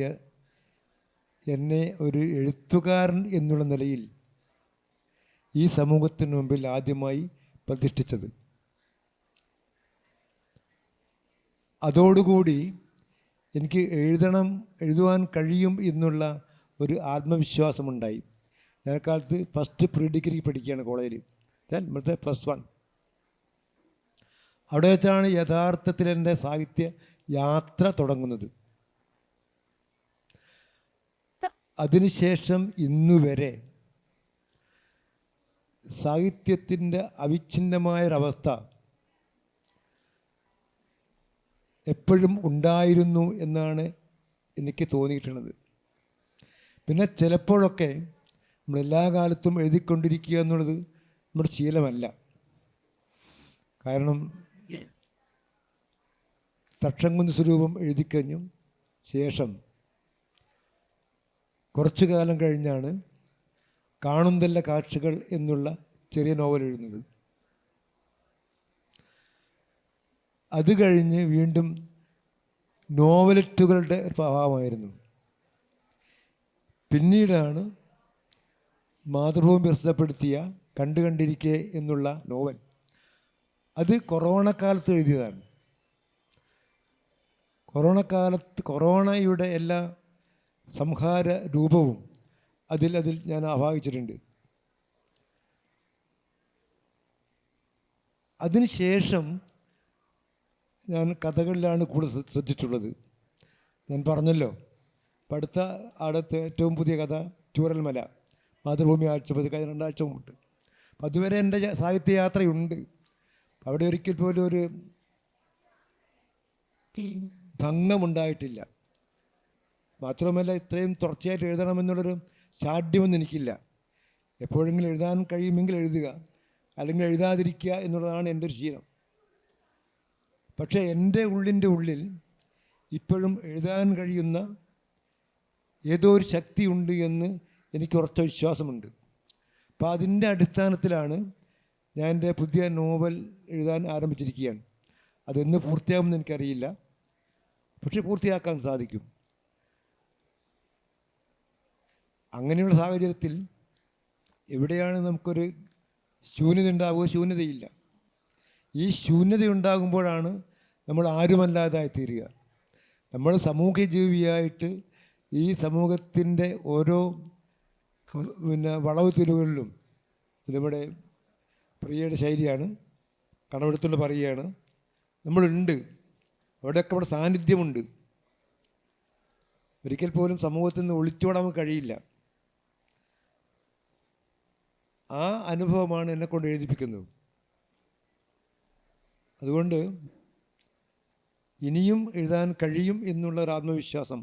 എന്നെ ഒരു എഴുത്തുകാരൻ എന്നുള്ള നിലയിൽ ഈ സമൂഹത്തിന് മുമ്പിൽ ആദ്യമായി പ്രതിഷ്ഠിച്ചത്. അതോടുകൂടി എനിക്ക് എഴുതുവാൻ കഴിയും എന്നുള്ള ഒരു ആത്മവിശ്വാസമുണ്ടായി. ഞാനക്കാലത്ത് ഫസ്റ്റ് പ്രീ ഡിഗ്രി പഠിക്കുകയാണ് കോളേജിൽ, ഇവിടുത്തെ +1. അവിടെ വെച്ചാണ് യഥാർത്ഥത്തിൽ എൻ്റെ സാഹിത്യ യാത്ര തുടങ്ങുന്നത്. അതിനുശേഷം ഇന്നുവരെ സാഹിത്യത്തിൻ്റെ അവിഛിന്നമായൊരവസ്ഥ എപ്പോഴും ഉണ്ടായിരുന്നു എന്നാണ് എനിക്ക് തോന്നിയിട്ടുള്ളത്. പിന്നെ ചിലപ്പോഴൊക്കെ നമ്മളെല്ലാ കാലത്തും എഴുതിക്കൊണ്ടിരിക്കുക എന്നുള്ളത് നമ്മുടെ ശീലമല്ല. കാരണം തക്ഷംകുന്ന് സ്വരൂപം എഴുതിക്കഴിഞ്ഞു ശേഷം കുറച്ചു കാലം കഴിഞ്ഞാണ് കാണുന്നതല്ല കാഴ്ചകൾ എന്നുള്ള ചെറിയ നോവൽ എഴുതുന്നത്. അത് കഴിഞ്ഞ് വീണ്ടും നോവലറ്റുകളുടെ ഒരു പ്രഭാവമായിരുന്നു. പിന്നീടാണ് മാതൃഭൂമി പ്രസിദ്ധപ്പെടുത്തിയ കണ്ടിരിക്കെ എന്നുള്ള നോവൽ. അത് കൊറോണ കാലത്ത് എഴുതിയതാണ്. കൊറോണയുടെ എല്ലാ സംഹാര രൂപവും അതിൽ ഞാൻ ആവാഹിച്ചിട്ടുണ്ട്. അതിനുശേഷം ഞാൻ കഥകളിലാണ് കൂടുതൽ ശ്രദ്ധിച്ചിട്ടുള്ളത്. ഞാൻ പറഞ്ഞല്ലോ, അടുത്ത ഏറ്റവും പുതിയ കഥ ചൂരൽമല, മാതൃഭൂമി ആഴ്ചപ്പതിപ്പ്, കഴിഞ്ഞ 2 ആഴ്ച മുമ്പ്. അപ്പം അതുവരെ എൻ്റെ സാഹിത്യയാത്രയുണ്ട്. അവിടെ ഒരിക്കൽ പോലും ഒരു ഭംഗമുണ്ടായിട്ടില്ല. മാത്രമല്ല, ഇത്രയും തുടർച്ചയായിട്ട് എഴുതണമെന്നുള്ളൊരു ശാഠ്യമൊന്നും എനിക്കില്ല. എപ്പോഴെങ്കിലും എഴുതാൻ കഴിയുമെങ്കിൽ എഴുതുക, അല്ലെങ്കിൽ എഴുതാതിരിക്കുക എന്നുള്ളതാണ് എൻ്റെ ഒരു ശീലം. പക്ഷേ എൻ്റെ ഉള്ളിൽ ഇപ്പോഴും എഴുതാൻ കഴിയുന്ന ഏതോ ഒരു ശക്തിയുണ്ട് എന്ന് എനിക്ക് ഉറച്ച വിശ്വാസമുണ്ട്. അപ്പോൾ അതിൻ്റെ അടിസ്ഥാനത്തിലാണ് ഞാൻ എൻ്റെ പുതിയ നോവൽ എഴുതാൻ ആരംഭിച്ചിരിക്കുകയാണ്. അതെന്ന് പൂർത്തിയാകുമെന്ന് എനിക്കറിയില്ല, പക്ഷെ പൂർത്തിയാക്കാൻ സാധിക്കും. അങ്ങനെയുള്ള സാഹചര്യത്തിൽ എവിടെയാണ് നമുക്കൊരു ശൂന്യത ഉണ്ടാവുക? ശൂന്യതയില്ല. ഈ ശൂന്യത ഉണ്ടാകുമ്പോഴാണ് നമ്മൾ ആരുമല്ലാതായി തീരുക. നമ്മൾ സാമൂഹ്യ ജീവിയായിട്ട് ഈ സമൂഹത്തിൻ്റെ ഓരോ വളവ് തിരിവുകളിലും, നമ്മുടെ പ്രിയയുടെ ശൈലിയാണ്, കടമെടുത്തുകൊണ്ട് പറയുകയാണ്, നമ്മളുണ്ട്. അവിടെയൊക്കെ നമ്മുടെ സാന്നിധ്യമുണ്ട്. ഒരിക്കൽ പോലും സമൂഹത്തിൽ നിന്ന് ഒളിച്ചോടാൻ നമുക്ക് കഴിയില്ല. ആ അനുഭവമാണ് എന്നെക്കൊണ്ട് എഴുതിപ്പിക്കുന്നത്. അതുകൊണ്ട് ഇനിയും എഴുതാൻ കഴിയും എന്നുള്ള ഒരു ആത്മവിശ്വാസം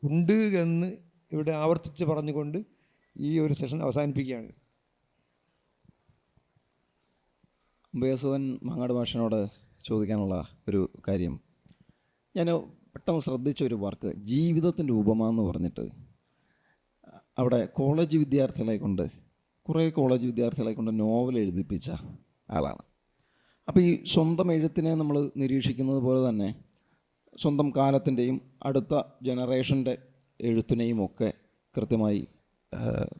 ഉണ്ട് എന്ന് ഇവിടെ ആവർത്തിച്ച് പറഞ്ഞുകൊണ്ട് ഈ ഒരു സെഷൻ അവസാനിപ്പിക്കുകയാണ്. ഉബയസുധൻ മാങ്ങാട് മാഷിനോട് ചോദിക്കാനുള്ള ഒരു കാര്യം, ഞാൻ പെട്ടെന്ന് ശ്രദ്ധിച്ച ഒരു വർക്ക്, ജീവിതത്തിൻ്റെ ഉപമ എന്ന് പറഞ്ഞിട്ട് അവിടെ കോളേജ് വിദ്യാർത്ഥികളെ കൊണ്ട്, കുറേ കോളേജ് വിദ്യാർത്ഥികളെ കൊണ്ട് നോവൽ എഴുതിപ്പിച്ച ആളാണ്. അപ്പോൾ ഈ സ്വന്തം എഴുത്തിനെ നമ്മൾ നിരീക്ഷിക്കുന്നത് പോലെ തന്നെ സ്വന്തം കാലത്തിൻ്റെയും അടുത്ത ജനറേഷൻ്റെ എഴുത്തിനെയും ഒക്കെ കൃത്യമായി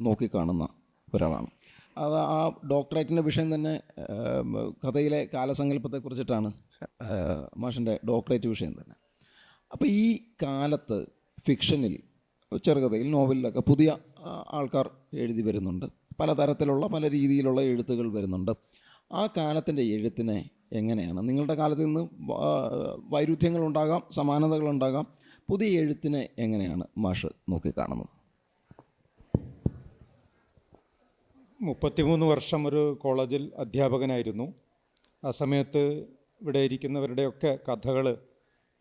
നോക്കിക്കാണുന്ന ഒരാളാണ്. അത് ആ ഡോക്ടറേറ്റിൻ്റെ വിഷയം തന്നെ കഥയിലെ കാലസങ്കല്പത്തെക്കുറിച്ചിട്ടാണ് മാഷിൻ്റെ ഡോക്ടറേറ്റ് വിഷയം തന്നെ. അപ്പോൾ ഈ കാലത്ത് ഫിക്ഷനിൽ, ചെറുകഥയിൽ, നോവലിലൊക്കെ പുതിയ ആൾക്കാർ എഴുതി വരുന്നുണ്ട്. പലതരത്തിലുള്ള പല രീതിയിലുള്ള എഴുത്തുകൾ വരുന്നുണ്ട്. ആ കാലത്തിൻ്റെ എഴുത്തിനെ എങ്ങനെയാണ്, നിങ്ങളുടെ കാലത്ത് നിന്ന് വൈരുദ്ധ്യങ്ങളുണ്ടാകാം, സമാനതകളുണ്ടാകാം, പുതിയ എഴുത്തിനെ എങ്ങനെയാണ് മാഷ് നോക്കിക്കാണുന്നത്? 33 വർഷം ഒരു കോളേജിൽ അധ്യാപകനായിരുന്നു. ആ സമയത്ത് ഇവിടെ ഇരിക്കുന്നവരുടെയൊക്കെ കഥകൾ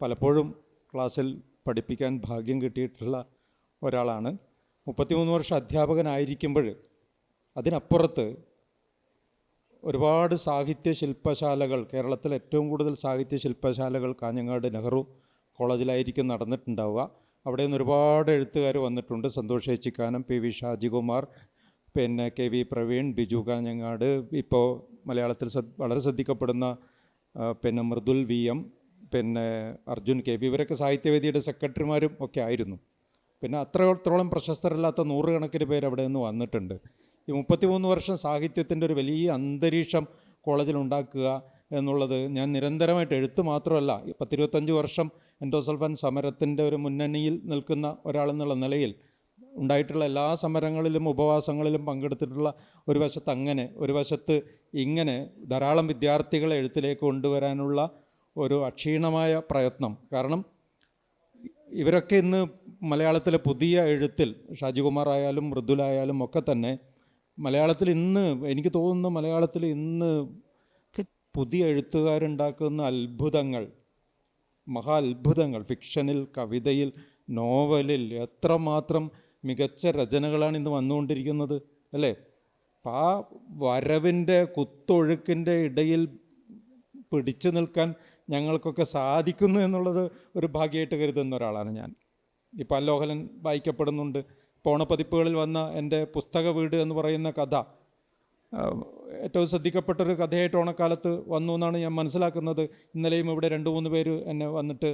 പലപ്പോഴും ക്ലാസ്സിൽ പഠിപ്പിക്കാൻ ഭാഗ്യം കിട്ടിയിട്ടുള്ള ഒരാളാണ്. 33 വർഷം അധ്യാപകനായിരിക്കുമ്പോൾ അതിനപ്പുറത്ത് ഒരുപാട് സാഹിത്യ ശില്പശാലകൾ, കേരളത്തിൽ ഏറ്റവും കൂടുതൽ സാഹിത്യ ശില്പശാലകൾ കാഞ്ഞങ്ങാട് നെഹ്റു കോളേജിലായിരിക്കും നടന്നിട്ടുണ്ടാവുക. അവിടെ നിന്ന് ഒരുപാട് എഴുത്തുകാർ വന്നിട്ടുണ്ട്. സന്തോഷ് ഏച്ചിക്കാനം, പി.വി. ഷാജികുമാർ, പിന്നെ കെ.വി. പ്രവീൺ, ബിജു കാഞ്ഞങ്ങാട്, ഇപ്പോൾ മലയാളത്തിൽ വളരെ ശ്രദ്ധിക്കപ്പെടുന്ന പിന്നെ മൃദുൽ വി.എം., പിന്നെ അർജുൻ കെ.വി., ഇവരൊക്കെ സാഹിത്യവേദിയുടെ സെക്രട്ടറിമാരും ഒക്കെ ആയിരുന്നു. പിന്നെ അത്രത്തോളം പ്രശസ്തരല്ലാത്ത 100 കണക്കിന് പേര് അവിടെ നിന്ന് വന്നിട്ടുണ്ട്. ഈ 33 വർഷം സാഹിത്യത്തിൻ്റെ ഒരു വലിയ അന്തരീക്ഷം കോളേജിലുണ്ടാക്കുക എന്നുള്ളത്, ഞാൻ നിരന്തരമായിട്ട് എഴുത്ത് മാത്രമല്ല, 10-25 വർഷം എൻഡോസൾഫാൻ സമരത്തിൻ്റെ ഒരു മുന്നണിയിൽ നിൽക്കുന്ന ഒരാളെന്നുള്ള നിലയിൽ ഉണ്ടായിട്ടുള്ള എല്ലാ സമരങ്ങളിലും ഉപവാസങ്ങളിലും പങ്കെടുത്തിട്ടുള്ള ഒരു വശത്ത് അങ്ങനെ, ഒരു വശത്ത് ഇങ്ങനെ ധാരാളം വിദ്യാർത്ഥികളെ എഴുത്തിലേക്ക് കൊണ്ടുവരാനുള്ള ഒരു അക്ഷീണമായ പ്രയത്നം. കാരണം ഇവരൊക്കെ ഇന്ന് മലയാളത്തിലെ പുതിയ എഴുത്തിൽ, ഷാജികുമാർ ആയാലും മൃദുലായാലും ഒക്കെ തന്നെ മലയാളത്തിൽ ഇന്ന്, എനിക്ക് തോന്നുന്നു മലയാളത്തിൽ ഇന്ന് പുതിയ എഴുത്തുകാരുണ്ടാക്കുന്ന അത്ഭുതങ്ങൾ, മഹാ അത്ഭുതങ്ങൾ, ഫിക്ഷനിൽ, കവിതയിൽ, നോവലിൽ എത്രമാത്രം മികച്ച രചനകളാണ് ഇന്ന് വന്നുകൊണ്ടിരിക്കുന്നത്, അല്ലേ? അപ്പം ആ വരവിൻ്റെ കുത്തൊഴുക്കിൻ്റെ ഇടയിൽ പിടിച്ചു നിൽക്കാൻ ഞങ്ങൾക്കൊക്കെ സാധിക്കുന്നു എന്നുള്ളത് ഒരു ഭാഗ്യമായിട്ട് കരുതുന്ന ഒരാളാണ് ഞാൻ. ഇപ്പോൾ അല്ലോഹലൻ വായിക്കപ്പെടുന്നുണ്ട്. ഓണപ്പതിപ്പുകളിൽ വന്ന എൻ്റെ പുസ്തക വീട് എന്ന് പറയുന്ന കഥ ഏറ്റവും ശ്രദ്ധിക്കപ്പെട്ടൊരു കഥയായിട്ട് ഓണക്കാലത്ത് വന്നു എന്നാണ് ഞാൻ മനസ്സിലാക്കുന്നത്. ഇന്നലെയും ഇവിടെ 2-3 പേര് എന്നെ വന്നിട്ട്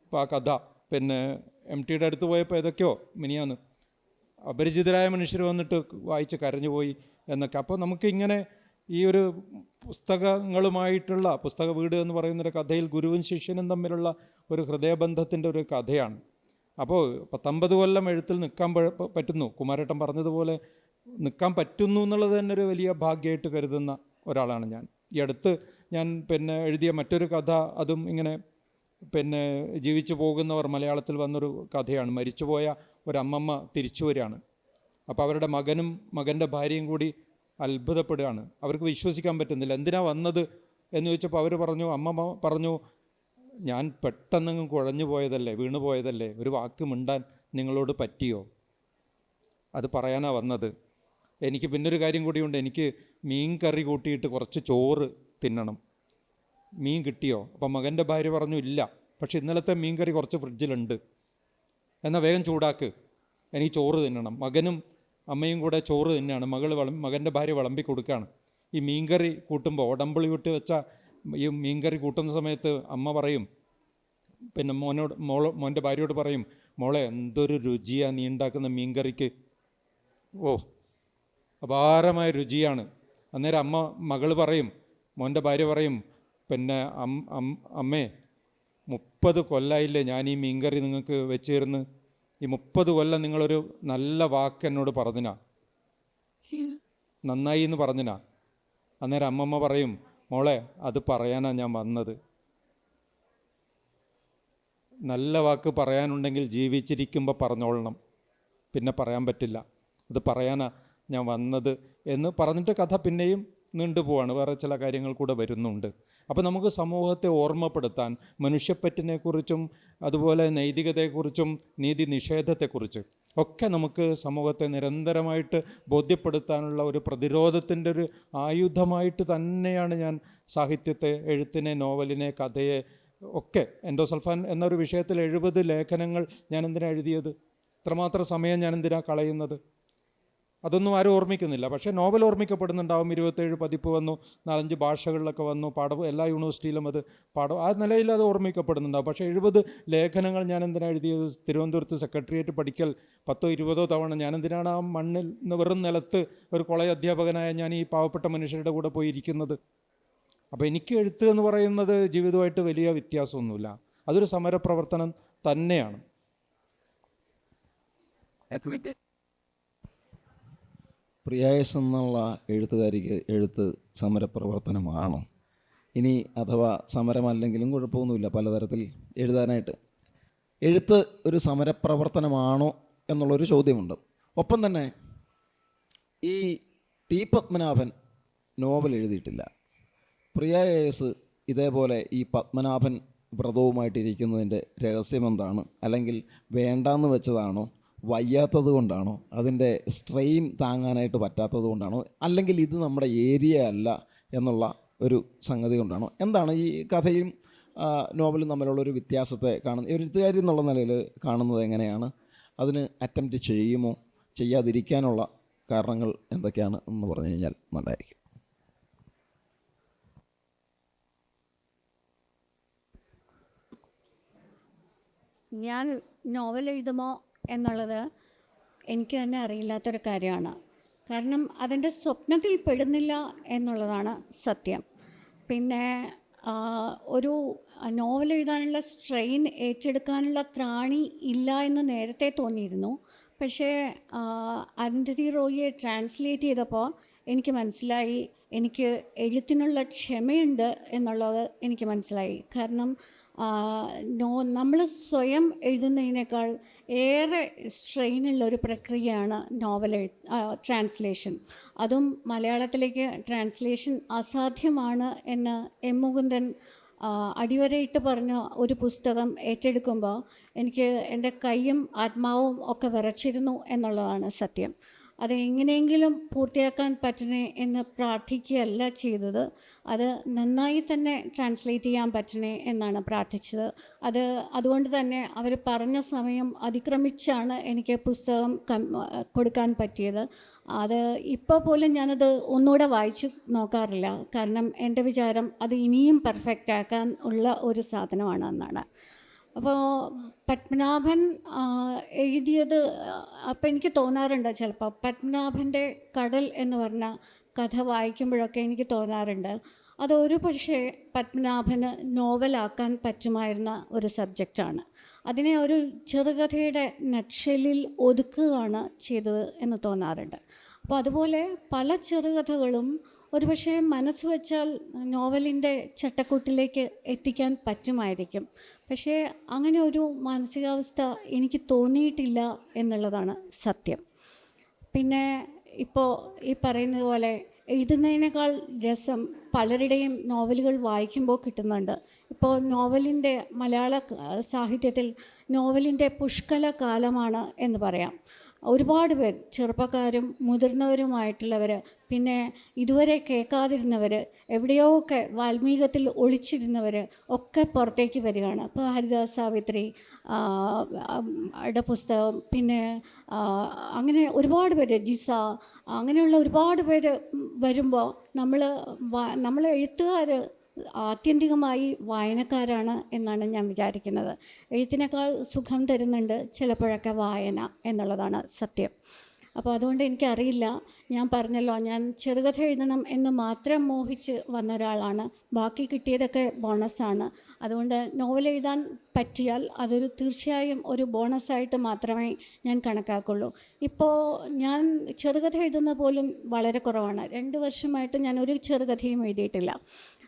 ഇപ്പോൾ ആ കഥ പിന്നെ MTയുടെ അടുത്ത് പോയപ്പോൾ ഏതൊക്കെയോ മിനിയാന്ന് അപരിചിതരായ മനുഷ്യർ വന്നിട്ട് വായിച്ച് കരഞ്ഞുപോയി എന്നൊക്കെ. അപ്പോൾ നമുക്കിങ്ങനെ ഈ ഒരു പുസ്തകങ്ങളുമായിട്ടുള്ള പുസ്തക വീട് എന്ന് പറയുന്നൊരു കഥയിൽ ഗുരുവും ശിഷ്യനും തമ്മിലുള്ള ഒരു ഹൃദയബന്ധത്തിൻ്റെ ഒരു കഥയാണ്. അപ്പോൾ 19 കൊല്ലം എഴുത്തിൽ നിൽക്കാൻ പറ്റുന്നു, കുമാരേട്ടൻ പറഞ്ഞതുപോലെ നിൽക്കാൻ പറ്റുന്നു എന്നുള്ളത് തന്നെ ഒരു വലിയ ഭാഗ്യമായിട്ട് കരുതുന്ന ഒരാളാണ് ഞാൻ. ഈ അടുത്ത് ഞാൻ പിന്നെ എഴുതിയ മറ്റൊരു കഥ, അതും ഇങ്ങനെ പിന്നെ ജീവിച്ചു പോകുന്നവർ മലയാളത്തിൽ വന്നൊരു കഥയാണ്. മരിച്ചുപോയ ഒരമ്മമ്മ തിരിച്ചു വരികയാണ്. അപ്പോൾ അവരുടെ മകനും മകൻ്റെ ഭാര്യയും കൂടി അത്ഭുതപ്പെടുകയാണ്. അവർക്ക് വിശ്വസിക്കാൻ പറ്റുന്നില്ല. എന്തിനാ വന്നത് എന്ന് ചോദിച്ചപ്പോൾ അവർ പറഞ്ഞു, അമ്മമ്മ പറഞ്ഞു, ഞാൻ പെട്ടെന്നങ്ങ് കുഴഞ്ഞു പോയതല്ലേ, വീണു പോയതല്ലേ, ഒരു വാക്ക് മിണ്ടാൻ നിങ്ങളോട് പറ്റിയോ, അത് പറയാനാ വന്നത്. എനിക്ക് പിന്നൊരു കാര്യം കൂടിയുണ്ട്, എനിക്ക് മീൻ കറി കൂട്ടിയിട്ട് കുറച്ച് ചോറ് തിന്നണം, മീൻ കിട്ടിയോ? അപ്പം മകൻ്റെ ഭാര്യ പറഞ്ഞു, ഇല്ല, പക്ഷെ ഇന്നലത്തെ മീൻ കറി കുറച്ച് ഫ്രിഡ്ജിലുണ്ട്, എന്നാൽ വേഗം ചൂടാക്ക്, എനിക്ക് ചോറ് തിന്നണം. മകനും അമ്മയും കൂടെ ചോറ് തിന്നാണ്. മകൻ്റെ ഭാര്യ വിളമ്പി കൊടുക്കുകയാണ്. ഈ മീൻകറി കൂട്ടുമ്പോൾ ഉടമ്പുളി വിട്ട് വെച്ച ഈ മീൻകറി കൂട്ടുന്ന സമയത്ത് അമ്മ പറയും, പിന്നെ മോൻ്റെ ഭാര്യയോട് പറയും, മോളെ എന്തൊരു രുചിയാണ് നീ ഉണ്ടാക്കുന്ന മീൻകറിക്ക്, ഓ അപാരമായ രുചിയാണ്. അന്നേരം മകൾ പറയും, മോൻ്റെ ഭാര്യ പറയും, പിന്നെ അമ്മേ 30 കൊല്ലമായില്ലേ ഞാൻ ഈ മീൻകറി നിങ്ങൾക്ക് വെച്ച് തരുന്നു, ഈ 30 കൊല്ലം നിങ്ങളൊരു നല്ല വാക്ക് എന്നോട് പറഞ്ഞിനാ, നന്നായി എന്ന് പറഞ്ഞിനാ. അന്നേരം അമ്മമ്മ പറയും, മോളെ അത് പറയാനാ ഞാൻ വന്നത്. നല്ല വാക്ക് പറയാനുണ്ടെങ്കിൽ ജീവിച്ചിരിക്കുമ്പോൾ പറഞ്ഞോളണം, പിന്നെ പറയാൻ പറ്റില്ല, അത് പറയാനാ ഞാൻ വന്നത് എന്ന് പറഞ്ഞിട്ട് കഥ പിന്നെയും നീണ്ടുപോവാണ്, വേറെ ചില കാര്യങ്ങൾ കൂടെ വരുന്നുണ്ട്. അപ്പോൾ നമുക്ക് സമൂഹത്തെ ഓർമ്മപ്പെടുത്താൻ മനുഷ്യപ്പറ്റിനെക്കുറിച്ചും അതുപോലെ നൈതികതയെക്കുറിച്ചും നീതി നിഷേധത്തെക്കുറിച്ച് ഒക്കെ നമുക്ക് സമൂഹത്തെ നിരന്തരമായിട്ട് ബോധ്യപ്പെടുത്താനുള്ള ഒരു പ്രതിരോധത്തിൻ്റെ ഒരു ആയുധമായിട്ട് തന്നെയാണ് ഞാൻ സാഹിത്യത്തെ, എഴുത്തിനെ, നോവലിനെ, കഥയെ ഒക്കെ. എൻഡോസൾഫാൻ എന്നൊരു വിഷയത്തിൽ 70 ലേഖനങ്ങൾ ഞാൻ എന്തിനാണ് എഴുതിയത്? ഇത്രമാത്രം സമയം ഞാൻ എന്തിനാണ് കളയുന്നത്? അതൊന്നും ആരും ഓർമ്മിക്കുന്നില്ല. പക്ഷേ നോവൽ ഓർമ്മിക്കപ്പെടുന്നുണ്ടാവും. 27 പതിപ്പ് വന്നു, 4-5 ഭാഷകളിലൊക്കെ വന്നു, എല്ലാ യൂണിവേഴ്സിറ്റിയിലും അത് ആ നിലയിൽ അത് ഓർമ്മിക്കപ്പെടുന്നുണ്ടാവും. പക്ഷേ 70 ലേഖനങ്ങൾ ഞാൻ എന്തിനാണ് എഴുതിയത്? തിരുവനന്തപുരത്ത് സെക്രട്ടേറിയറ്റ് പഠിക്കൽ 10-20 തവണ ഞാൻ എന്തിനാണ് ആ മണ്ണിൽ വെറും നിലത്ത് ഒരു കോളേജ് അധ്യാപകനായ ഞാൻ ഈ പാവപ്പെട്ട മനുഷ്യരുടെ കൂടെ പോയി ഇരിക്കുന്നത്? അപ്പോൾ എനിക്ക് എഴുത്ത് എന്ന് പറയുന്നത് ജീവിതമായിട്ട് വലിയ വ്യത്യാസമൊന്നുമില്ല, അതൊരു സമരപ്രവർത്തനം തന്നെയാണ്. പ്രിയായസ് എന്നുള്ള എഴുത്തുകാരിക്ക് എഴുത്ത് സമരപ്രവർത്തനമാണോ? ഇനി അഥവാ സമരമല്ലെങ്കിലും കുഴപ്പമൊന്നുമില്ല, പലതരത്തിൽ എഴുതാനായിട്ട്. എഴുത്ത് ഒരു സമരപ്രവർത്തനമാണോ എന്നുള്ളൊരു ചോദ്യമുണ്ട്. ഒപ്പം തന്നെ ഈ ടി പത്മനാഭൻ നോവൽ എഴുതിയിട്ടില്ല. പ്രിയായസ് ഇതേപോലെ ഈ പത്മനാഭൻ വ്രതവുമായിട്ടിരിക്കുന്നതിൻ്റെ രഹസ്യമെന്താണ്? അല്ലെങ്കിൽ വേണ്ടാന്ന് വെച്ചതാണോ, വയ്യാത്തത് കൊണ്ടാണോ, അതിൻ്റെ സ്ട്രെയിൻ താങ്ങാനായിട്ട് പറ്റാത്തത് കൊണ്ടാണോ, അല്ലെങ്കിൽ ഇത് നമ്മുടെ ഏരിയ അല്ല എന്നുള്ള ഒരു സംഗതി കൊണ്ടാണോ? എന്താണ് ഈ കഥയും നോവലും തമ്മിലുള്ളൊരു വ്യത്യാസത്തെ കാണുന്നത്, ഒരു എഴുത്തുകാരി എന്നുള്ള നിലയിൽ കാണുന്നത് എങ്ങനെയാണ്? അതിന് അറ്റംപ്റ്റ് ചെയ്യുമോ? ചെയ്യാതിരിക്കാനുള്ള കാരണങ്ങൾ എന്തൊക്കെയാണ് എന്ന് പറഞ്ഞു കഴിഞ്ഞാൽ നല്ലതായിരിക്കും. ഞാൻ നോവൽ എഴുതുമോ എന്നുള്ളത് എനിക്ക് തന്നെ അറിയില്ലാത്തൊരു കാര്യമാണ്. കാരണം അതിൻ്റെ സ്വപ്നത്തിൽ പെടുന്നില്ല എന്നുള്ളതാണ് സത്യം. പിന്നെ ഒരു നോവൽ എഴുതാനുള്ള സ്ട്രെയിൻ ഏറ്റെടുക്കാനുള്ള ത്രാണി ഇല്ല എന്ന് നേരത്തെ തോന്നിയിരുന്നു. പക്ഷേ അരുന്ധതി റോയിയെ ട്രാൻസ്ലേറ്റ് ചെയ്തപ്പോൾ എനിക്ക് മനസ്സിലായി, എനിക്ക് എഴുത്തിനുള്ള ക്ഷമയുണ്ട് എന്നുള്ളത് എനിക്ക് മനസ്സിലായി. കാരണം നമ്മൾ സ്വയം എഴുതുന്നതിനേക്കാൾ ഏറെ സ്ട്രെയിനുള്ളൊരു പ്രക്രിയയാണ് നോവൽ ട്രാൻസ്ലേഷൻ. അതും മലയാളത്തിലേക്ക് ട്രാൻസ്ലേഷൻ അസാധ്യമാണ് എന്ന് എം മുകുന്ദൻ അടിവരയിട്ട് പറഞ്ഞ ഒരു പുസ്തകം ഏറ്റെടുക്കുമ്പോൾ എനിക്ക് എൻ്റെ കൈയും ആത്മാവും ഒക്കെ വിറച്ചിരുന്നു എന്നുള്ളതാണ് സത്യം. അത് എങ്ങനെയെങ്കിലും പൂർത്തിയാക്കാൻ പറ്റണേ എന്ന് പ്രാർത്ഥിക്കുകയല്ല ചെയ്തത്, അത് നന്നായി തന്നെ ട്രാൻസ്ലേറ്റ് ചെയ്യാൻ പറ്റണേ എന്നാണ് പ്രാർത്ഥിച്ചത്. അതുകൊണ്ട് തന്നെ അവർ പറഞ്ഞ സമയം അതിക്രമിച്ചാണ് എനിക്ക് പുസ്തകം കൊടുക്കാൻ പറ്റിയത്. അത് ഇപ്പോൾ പോലും ഞാനത് ഒന്നുകൂടെ വായിച്ച് നോക്കാറില്ല. കാരണം എൻ്റെ വിചാരം അത് ഇനിയും പെർഫെക്റ്റ് ആക്കാൻ ഉള്ള ഒരു സാധനമാണ് എന്നാണ്. അപ്പോൾ പത്മനാഭൻ എഴുതിയത്, അപ്പോൾ എനിക്ക് തോന്നാറുണ്ട് ചിലപ്പോൾ പത്മനാഭൻ്റെ കടൽ എന്ന് പറഞ്ഞ കഥ വായിക്കുമ്പോഴൊക്കെ എനിക്ക് തോന്നാറുണ്ട് അതൊരു പക്ഷേ പത്മനാഭന് നോവലാക്കാൻ പറ്റുമായിരുന്ന ഒരു സബ്ജക്റ്റാണ്. അതിനെ ഒരു ചെറുകഥയുടെ നട്ഷെല്ലിൽ ഒതുക്കുകയാണ് ചെയ്തത് എന്ന് തോന്നാറുണ്ട്. അപ്പോൾ അതുപോലെ പല ചെറുകഥകളും ഒരുപക്ഷെ മനസ്സ് വെച്ചാൽ നോവലിൻ്റെ ചട്ടക്കൂട്ടിലേക്ക് എത്തിക്കാൻ പറ്റുമായിരിക്കും. പക്ഷേ അങ്ങനെ ഒരു മാനസികാവസ്ഥ എനിക്ക് തോന്നിയിട്ടില്ല എന്നുള്ളതാണ് സത്യം. പിന്നെ ഇപ്പോൾ ഈ പറയുന്നത് പോലെ എഴുതുന്നതിനേക്കാൾ രസം പലരുടെയും നോവലുകൾ വായിക്കുമ്പോൾ കിട്ടുന്നുണ്ട്. ഇപ്പോൾ നോവലിൻ്റെ മലയാള സാഹിത്യത്തിൽ നോവലിൻ്റെ പുഷ്കല കാലമാണ് എന്ന് പറയാം. ഒരുപാട് പേർ, ചെറുപ്പക്കാരും മുതിർന്നവരുമായിട്ടുള്ളവർ, പിന്നെ ഇതുവരെ കേൾക്കാതിരുന്നവർ, എവിടെയോ ഒക്കെ വാൽമീകത്തിൽ ഒളിച്ചിരുന്നവർ ഒക്കെ പുറത്തേക്ക് വരികയാണ്. ഇപ്പോൾ ഹരിദാസ് സാവിത്രി യുടെ പുസ്തകം, പിന്നെ അങ്ങനെ ഒരുപാട് പേര്, ജിസ, അങ്ങനെയുള്ള ഒരുപാട് പേര് വരുമ്പോൾ നമ്മൾ എഴുത്തുകാർ ആത്യന്തികമായി വായനക്കാരാണ് എന്നാണ് ഞാൻ വിചാരിക്കുന്നത്. എഴുത്തിനേക്കാൾ സുഖം തരുന്നുണ്ട് ചിലപ്പോഴൊക്കെ വായന എന്നുള്ളതാണ് സത്യം. അപ്പോൾ അതുകൊണ്ട് എനിക്കറിയില്ല, ഞാൻ പറഞ്ഞല്ലോ, ഞാൻ ചെറുകഥ എഴുതണം എന്ന് മാത്രം മോഹിച്ച് വന്ന ഒരാളാണ്. ബാക്കി കിട്ടിയതൊക്കെ ബോണസാണ്. അതുകൊണ്ട് നോവൽ എഴുതാൻ പറ്റിയാൽ അതൊരു തീർച്ചയായും ഒരു ബോണസായിട്ട് മാത്രമേ ഞാൻ കണക്കാക്കുള്ളൂ. ഇപ്പോൾ ഞാൻ ചെറുകഥ എഴുതുന്ന പോലും വളരെ കുറവാണ്. 2 വർഷമായിട്ട് ഞാൻ ഒരു ചെറുകഥയും എഴുതിയിട്ടില്ല.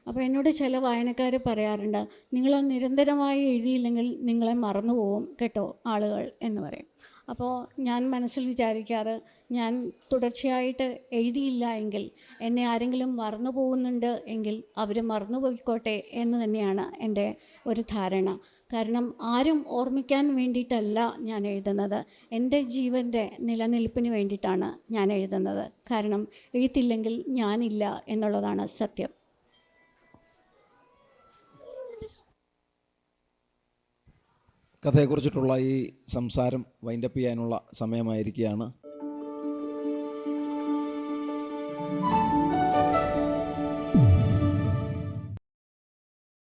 അപ്പോൾ എന്നോട് ചില വായനക്കാർ പറയാറുണ്ട്, നിങ്ങൾ നിരന്തരമായി എഴുതിയില്ലെങ്കിൽ നിങ്ങളെ മറന്നു പോവും കേട്ടോ ആളുകൾ എന്ന് പറയും. അപ്പോൾ ഞാൻ മനസ്സിൽ വിചാരിക്കാറ്, ഞാൻ തുടർച്ചയായിട്ട് എഴുതിയില്ല എങ്കിൽ എന്നെ ആരെങ്കിലും മറന്നു പോകുന്നുണ്ട് എങ്കിൽ അവർ മറന്നു പോയിക്കോട്ടെ എന്ന് തന്നെയാണ് എൻ്റെ ഒരു ധാരണ. കാരണം ആരും ഓർമ്മിക്കാൻ വേണ്ടിയിട്ടല്ല ഞാൻ എഴുതുന്നത്, എൻ്റെ ജീവൻ്റെ നിലനിൽപ്പിന് വേണ്ടിയിട്ടാണ് ഞാൻ എഴുതുന്നത്. കാരണം എഴുത്തില്ലെങ്കിൽ ഞാനില്ല എന്നുള്ളതാണ് സത്യം. കഥയെക്കുറിച്ചിട്ടുള്ള ഈ സംസാരം വൈൻഡപ്പ് ചെയ്യാനുള്ള സമയമായിരിക്കുകയാണ്.